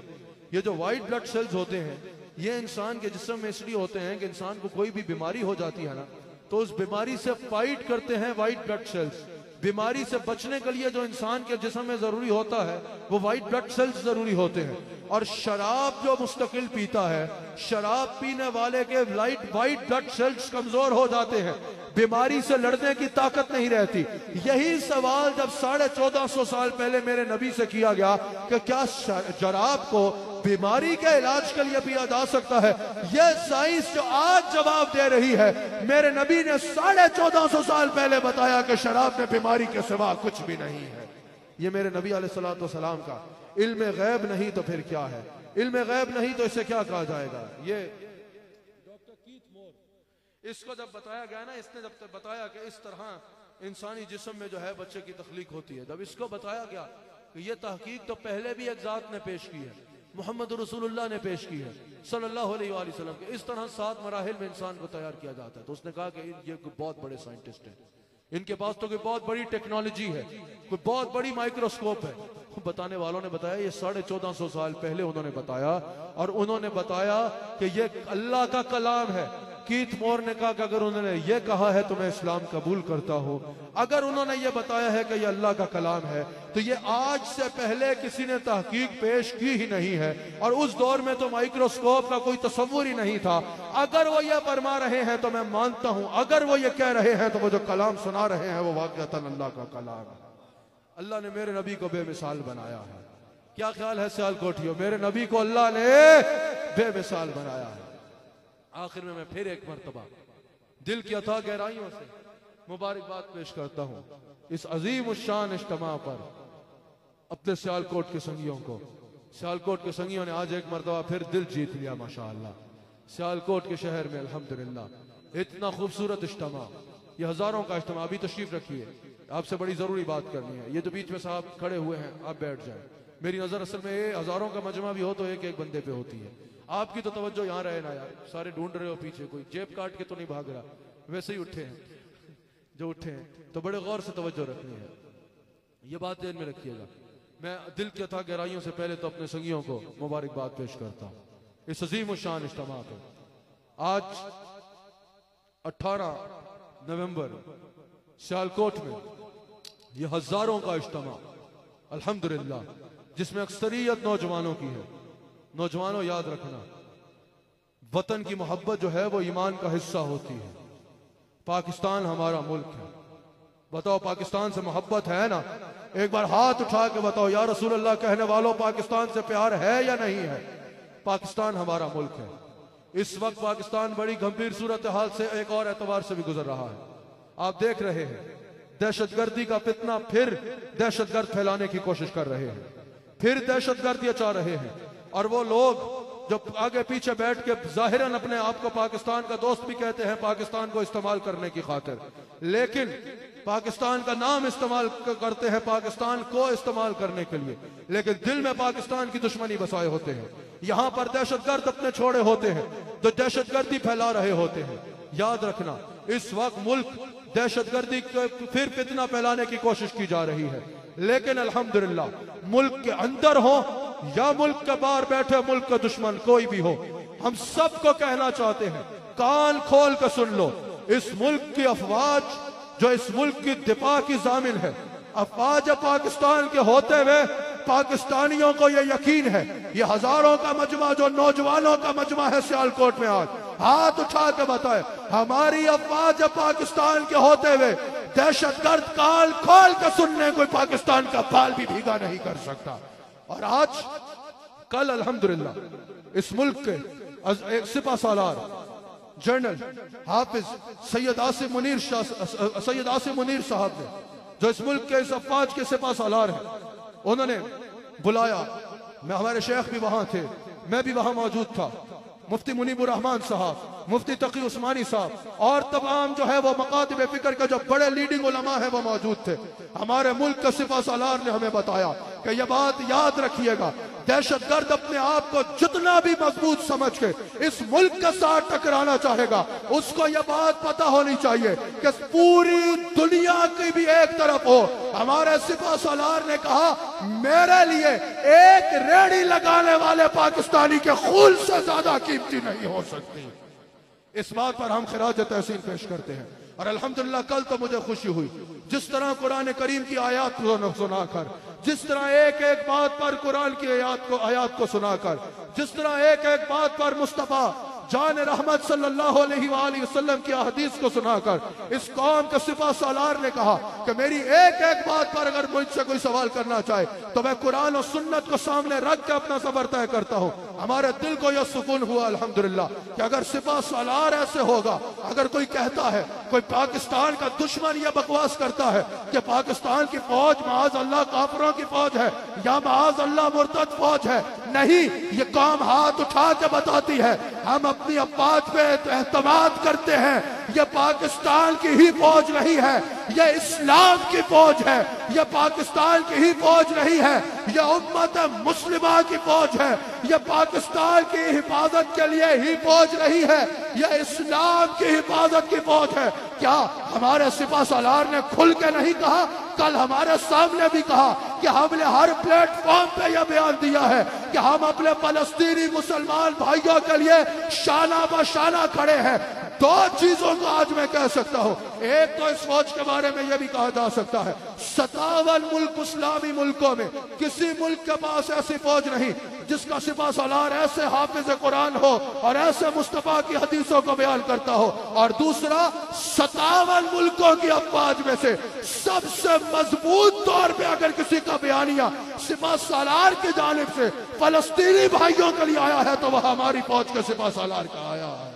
ये जो वाइट ब्लड सेल्स होते हैं ये इंसान के जिस्म में इसलिए होते हैं कि इंसान को कोई भी बीमारी हो जाती है ना, तो उस बीमारी से फाइट करते हैं वाइट ब्लड सेल्स। बीमारी से बचने के लिए जो इंसान के जिस्म में जरूरी होता है वो वाइट ब्लड सेल्स जरूरी होते हैं। और शराब जो मुस्तकिल पीता है, शराब पीने वाले के वाइट ब्लड सेल्स कमजोर हो जाते हैं, बीमारी से लड़ने की ताकत नहीं रहती। यही सवाल जब 1450 साल पहले मेरे नबी से किया गया कि क्या शराब को बीमारी के इलाज के लिए पिया जा सकता है, यह साइंस जो आज जवाब दे रही है, मेरे नबी ने 1450 साल पहले बताया कि शराब में बीमारी के सिवा कुछ भी नहीं है। ये मेरे नबी अलैहिस्सलाम का इल्म गैब नहीं तो फिर क्या है? इल्म गैब नहीं तो इसे क्या कहा जाएगा? ये डॉक्टर कीथ मोर, इसको जब बताया गया ना, इसने जब बताया कि इस तरह इंसानी जिस्म में जो है बच्चे की तख्लीक होती है, जब इसको बताया गया कि ये तहकीक तो पहले भी एक जात ने पेश की है, मोहम्मद रसूलुल्लाह ने पेश की है सल्लल्लाहु अलैहि वसल्लम के, इस तरह 7 मराहिल में इंसान को तैयार किया जाता है। तो उसने कहा कि ये बहुत बड़े साइंटिस्ट हैं, इनके पास तो कोई बहुत बड़ी टेक्नोलॉजी है, कोई बहुत बड़ी माइक्रोस्कोप है। बताने वालों ने बताया ये 1450 साल पहले उन्होंने बताया, और उन्होंने बताया कि ये अल्लाह का कलाम है। कीथ मोर ने कहा कि अगर उन्होंने ये कहा है तो मैं इस्लाम कबूल करता हूं। अगर उन्होंने ये बताया है कि ये अल्लाह का कलाम है तो ये आज से पहले किसी ने तहकीक पेश की ही नहीं है, और उस दौर में तो माइक्रोस्कोप का कोई तस्वुर ही नहीं था। अगर वो ये फरमा रहे हैं तो मैं मानता हूं, अगर वो ये कह रहे हैं तो वो जो कलाम सुना रहे हैं वो वाक़अतन अल्लाह का कलाम है। अल्लाह ने मेरे नबी को बेमिसाल बनाया है। क्या ख्याल है सियालकोटियों, मेरे नबी को अल्लाह ने बेमिसाल बनाया है। आखिर में मैं फिर एक मर्तबा दिल की अथाह गहराइयों से मुबारकबाद पेश करता हूं इस अजीम शान इज्तिमा पर अपने सियालकोट के संगियों को। सियालकोट के संगियों ने आज एक मर्तबा फिर दिल जीत लिया माशाअल्लाह। सियालकोट के शहर में अल्हम्दुलिल्लाह इतना खूबसूरत इज्तिमा, ये हजारों का इज्तिमा। अभी तशरीफ रखिए, आपसे बड़ी जरूरी बात करनी है। ये जो बीच में साहब खड़े हुए हैं, आप बैठ जाएं। मेरी नजर असल में ये हजारों का मजमा भी हो तो एक एक बंदे पे होती है। आपकी तो तवज्जो यहाँ रहे ना यार, सारे ढूंढ रहे हो पीछे, कोई जेब काट के तो नहीं भाग रहा, वैसे ही उठे हैं। जो उठे हैं तो बड़े गौर से तवज्जो रखनी है, ये बात ध्यान में रखिएगा। मैं दिल की अथाह गहराइयों से पहले तो अपने संगियों को मुबारकबाद पेश करता हूँ इस अजीम शान इज्तिमा पे। आज 18 नवंबर सियालकोट में ये हजारों का इज्तिमा अल्हम्दुलिल्लाह, जिसमें अक्सरियत नौजवानों की है। नौजवानों याद रखना, वतन की मोहब्बत जो है वो ईमान का हिस्सा होती है। पाकिस्तान हमारा मुल्क है, बताओ पाकिस्तान से मोहब्बत है ना? एक बार हाथ उठा के बताओ या रसूल अल्लाह कहने वालों, पाकिस्तान से प्यार है या नहीं है? पाकिस्तान हमारा मुल्क है। इस वक्त पाकिस्तान बड़ी गंभीर सूरत हाल से एक और एतबार से भी गुजर रहा है। आप देख रहे हैं दहशतगर्दी का फितना, फिर दहशतगर्द फैलाने की कोशिश कर रहे हैं, फिर दहशतगर्दी चाह रहे हैं। और वो लोग जो आगे पीछे बैठ के जाहिरन अपने आप को पाकिस्तान का दोस्त भी कहते हैं, पाकिस्तान को इस्तेमाल करने की खातिर, लेकिन पाकिस्तान का नाम इस्तेमाल करते हैं पाकिस्तान को इस्तेमाल करने के लिए, लेकिन दिल में पाकिस्तान की दुश्मनी बसाए होते हैं। यहां पर दहशतगर्द अपने छोड़े होते हैं जो दहशतगर्दी फैला रहे होते हैं। याद रखना, इस वक्त मुल्क दहशतगर्दी फिर फितना फैलाने की कोशिश की जा रही है, लेकिन अल्हम्दुलिल्लाह मुल्क के अंदर हो या मुल्क के बाहर बैठे मुल्क का दुश्मन कोई भी हो, हम सबको कहना चाहते हैं, कान खोल कर सुन लो। इस मुल्क की अफवाज जो इस मुल्क की दिफा की जामिन है, अफवाज पाकिस्तान के होते हुए पाकिस्तानियों को यह यकीन है, ये हजारों का मजमा जो नौजवानों का मजमा है सियालकोट में, आज हाथ उठा के बताए, हमारी अफवाज पाकिस्तान के होते हुए दहशतगर्द काल खोल कर सुनने कोई पाकिस्तान का बाल भी भीगा नहीं कर सकता। और आज कल अल्हम्दुलिल्लाह इस मुल्क के एक सिपा सालार जनरल हाफिज सैयद आसिम मुनीर साहब ने, जो इस मुल्क के इस अफवाज के सिपा सालार हैं, उन्होंने बुलाया। मैं हमारे शेख भी वहां थे, मैं भी वहां मौजूद था। मुफ्ती मुनीबुर रहमान साहब, मुफ्ती तकी उस्मानी साहब और तमाम जो है वो मकातिब फिक्र के जो बड़े लीडिंग उलमा है वो मौजूद थे। हमारे मुल्क के सिपा सालार ने हमें बताया कि यह बात याद रखिएगा, दहशतगर्द अपने आप को जितना भी मजबूत समझ के इस मुल्क के साथ टकराना चाहेगा, उसको यह बात पता होनी चाहिए कि पूरी दुनिया की भी एक तरफ हो। हमारे सिपा सालार ने कहा, मेरे लिए एक रेड़ी लगाने वाले पाकिस्तानी के खून से ज्यादा कीमती नहीं हो सकती। इस बात पर हम खिराज तहसीन पेश करते हैं। और अल्हम्दुलिल्लाह कल तो मुझे खुशी हुई, जिस तरह कुरान करीम की आयत सुनाकर, जिस तरह एक एक बात पर कुरान की आयत को सुनाकर, जिस तरह एक एक बात पर मुस्तफा जान रहमत सल्लल्लाहु अलैहि वसल्लम की हदीस को सुनाकर इस कौम के सिपा सालार ने कहा कि मेरी एक एक बात पर अगर मुझसे कोई सवाल करना चाहे तो मैं कुरान और सुन्नत को सामने रख के अपना सफर तय करता हूँ। हमारे दिल को यह सुकून हुआ अल्हम्दुलिल्लाह कि अगर सिपा सालार ऐसे होगा, अगर कोई कहता है, कोई पाकिस्तान का दुश्मन यह बकवास करता है कि पाकिस्तान की फौज माज अल्लाह काफिरों की फौज है या माज अल्लाह मुर्तद फौज है, नहीं, ये कौम हाथ उठा के बताती है, हम अपनी अफवाज पे एतमाद करते हैं। ये पाकिस्तान की ही फौज नहीं है, ये इस्लाम की फौज है, ये पाकिस्तान की ही फौज नहीं है, ये उम्मत मुस्लिमा की फौज है, ये पाकिस्तान की हिफाजत के लिए ही फौज नहीं है, ये इस्लाम की हिफाजत की फौज है। क्या हमारे सिपा सालार ने खुल के नहीं कहा? कल हमारे सामने भी कहा कि हमने हर प्लेटफॉर्म पे यह बयान दिया है कि हम अपने फलस्तीनी मुसलमान भाइयों के लिए शाना बशाना खड़े हैं। दो चीजों को आज मैं कह सकता हूं, एक तो इस फौज के बारे में यह भी कहा जा सकता है 57 मुल्क इस्लामी मुल्कों में किसी मुल्क के पास ऐसी फौज नहीं जिसका सिपा सालार ऐसे हाफिज कुरान हो और ऐसे मुस्तफा की हदीसों को बयान करता हो। और दूसरा, 57 मुल्कों की अफवाज में से सबसे मजबूत तौर पे अगर किसी का बयानिया सिपा सालार की जानिब से फलस्तीनी भाइयों के लिए आया है तो वह हमारी फौज के सिपा सालार का आया है।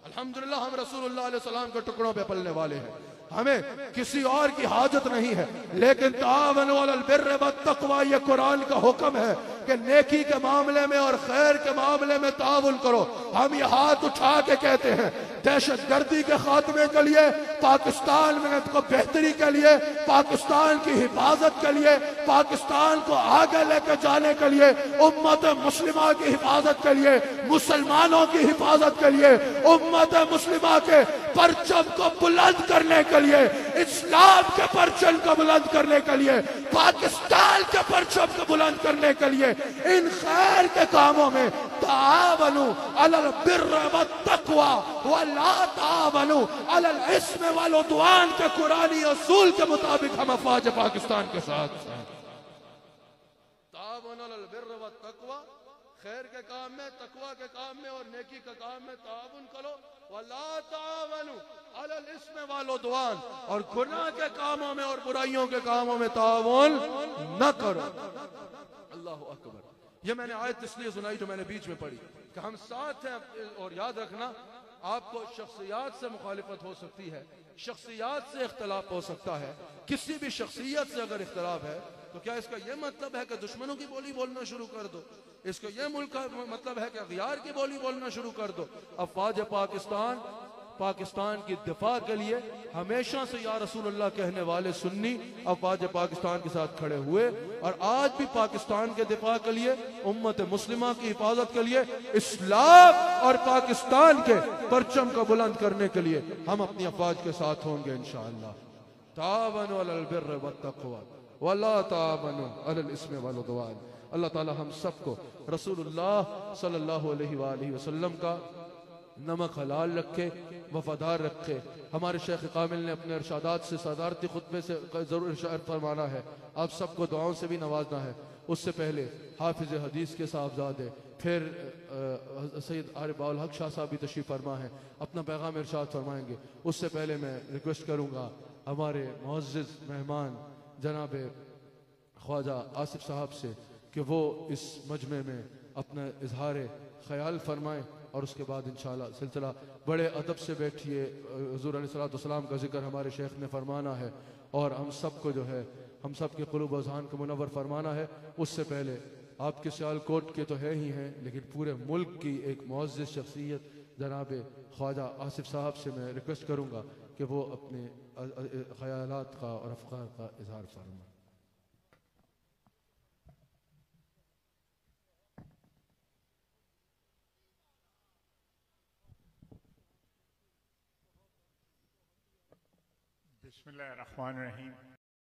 अल्हम्दुलिल्लाह हम रसूलुल्लाह अलैहि सलाम के टुकड़ों पे पलने वाले हैं, हमें किसी और की हाजत नहीं है। लेकिन तावनु अलल बिर्रि वत्तक़वा, ये कुरान का हुक्म है कि नेकी के मामले में और खैर के मामले में ताउन करो। हम ये हाथ उठा के कहते हैं दहशतगर्दी के खात्मे के लिए, पाकिस्तान में को बेहतरी के लिए, पाकिस्तान की हिफाजत के लिए, पाकिस्तान को आगे लेकर जाने के लिए, उम्मत मुस्लिमा की हिफाजत के लिए, मुसलमानों की हिफाजत के लिए, उम्मत मुस्लिमा के परचम को बुलंद करने के लिए, इस्लाम के परचम को बुलंद करने के लिए, पाकिस्तान के परचम को बुलंद करने के लिए इन खैर के कामों में तावनु अलल बिर्रि वत्तक़वा वला तावनु अलल इस्म वल उद्वान के कुरानी असूल के मुताबिक हम अफवाज पाकिस्तान के साथ हैं। तावनु अलल बिर्रि वत्तक़वा, खैर के काम में, तकवा के काम में और नेकी के काम में ताउन करो। वला तावनु अलल इस्म वल उद्वान, और गुनाह के कामों में और बुराइयों के कामों में ताउन न करो। अल्लाहु अकबर। ये मैंने आयत इसलिए सुनाई जो मैंने बीच में पढ़ी कि हम साथ हैं। और याद रखना, आपको शख्सियात से मुखालिफत हो सकती है, शख्सियात से इख्तलाफ हो सकता है। किसी भी शख्सियत से अगर इख्तलाफ है तो क्या इसका यह मतलब है कि दुश्मनों की बोली बोलना शुरू कर दो? इसका यह मुल्क का मतलब है कि अगयार की बोली बोलना शुरू कर दो? अफवाज पाकिस्तान की दिफा के लिए हमेशा से या रसूलुल्लाह कहने वाले सुन्नी अफवाज पाकिस्तान के साथ खड़े हुए, और आज भी पाकिस्तान के दिफा के लिए, उम्मत मुस्लिमा की हिफाजत के लिए, इस्लाम और पाकिस्तान के परचम को बुलंद करने के लिए हम अपनी अफवाज के साथ होंगे इंशाअल्लाह। तावनु अलल बिर्रि वत्तक़वा वला तावनु अलल इस्मि वल उद्वान। अल्लाह ताला हम सबको रसूलुल्लाह सल्लल्लाहु अलैहि वसल्लम का नमक हलाल रखे, वफादार रखे। हमारे शेख कामिल ने अपने इरशादात से, सदारती खुतबे से जरूर इरशाद फरमाना है, आप सबको दुआओं से भी नवाजना है। उससे पहले हाफिज हदीस के साहबजादे, फिर सैयद आरिफ बाउल हक शाह साहब भी तशरीफ फरमा है, अपना पैगाम इरशाद फरमाएंगे। उससे पहले मैं रिक्वेस्ट करूँगा हमारे मुअज़्ज़िज़ मेहमान जनाब ख्वाजा आसिफ साहब से कि वो इस मजमे में अपना इजहार ख्याल फरमाएं, और उसके बाद इंशाअल्लाह सिलसिला बड़े अदब से बैठिए। हुज़ूर अलैहिस्सलाम का जिक्र हमारे शेख ने फरमाना है और हम सब को जो है, हम सब के क़ुलूब अज़हान को मुनव्वर फरमाना है। उससे पहले आपके सियालकोट के तो है ही हैं, लेकिन पूरे मुल्क की एक मुअज़्ज़िज़ शख्सियत जनाब ख्वाजा आसिफ साहब से मैं रिक्वेस्ट करूँगा कि वो अपने ख्यालात का और अफ़कार का इजहार फरमाएं। बिस्मिल्लाहिर्रहमानिर्रहीम।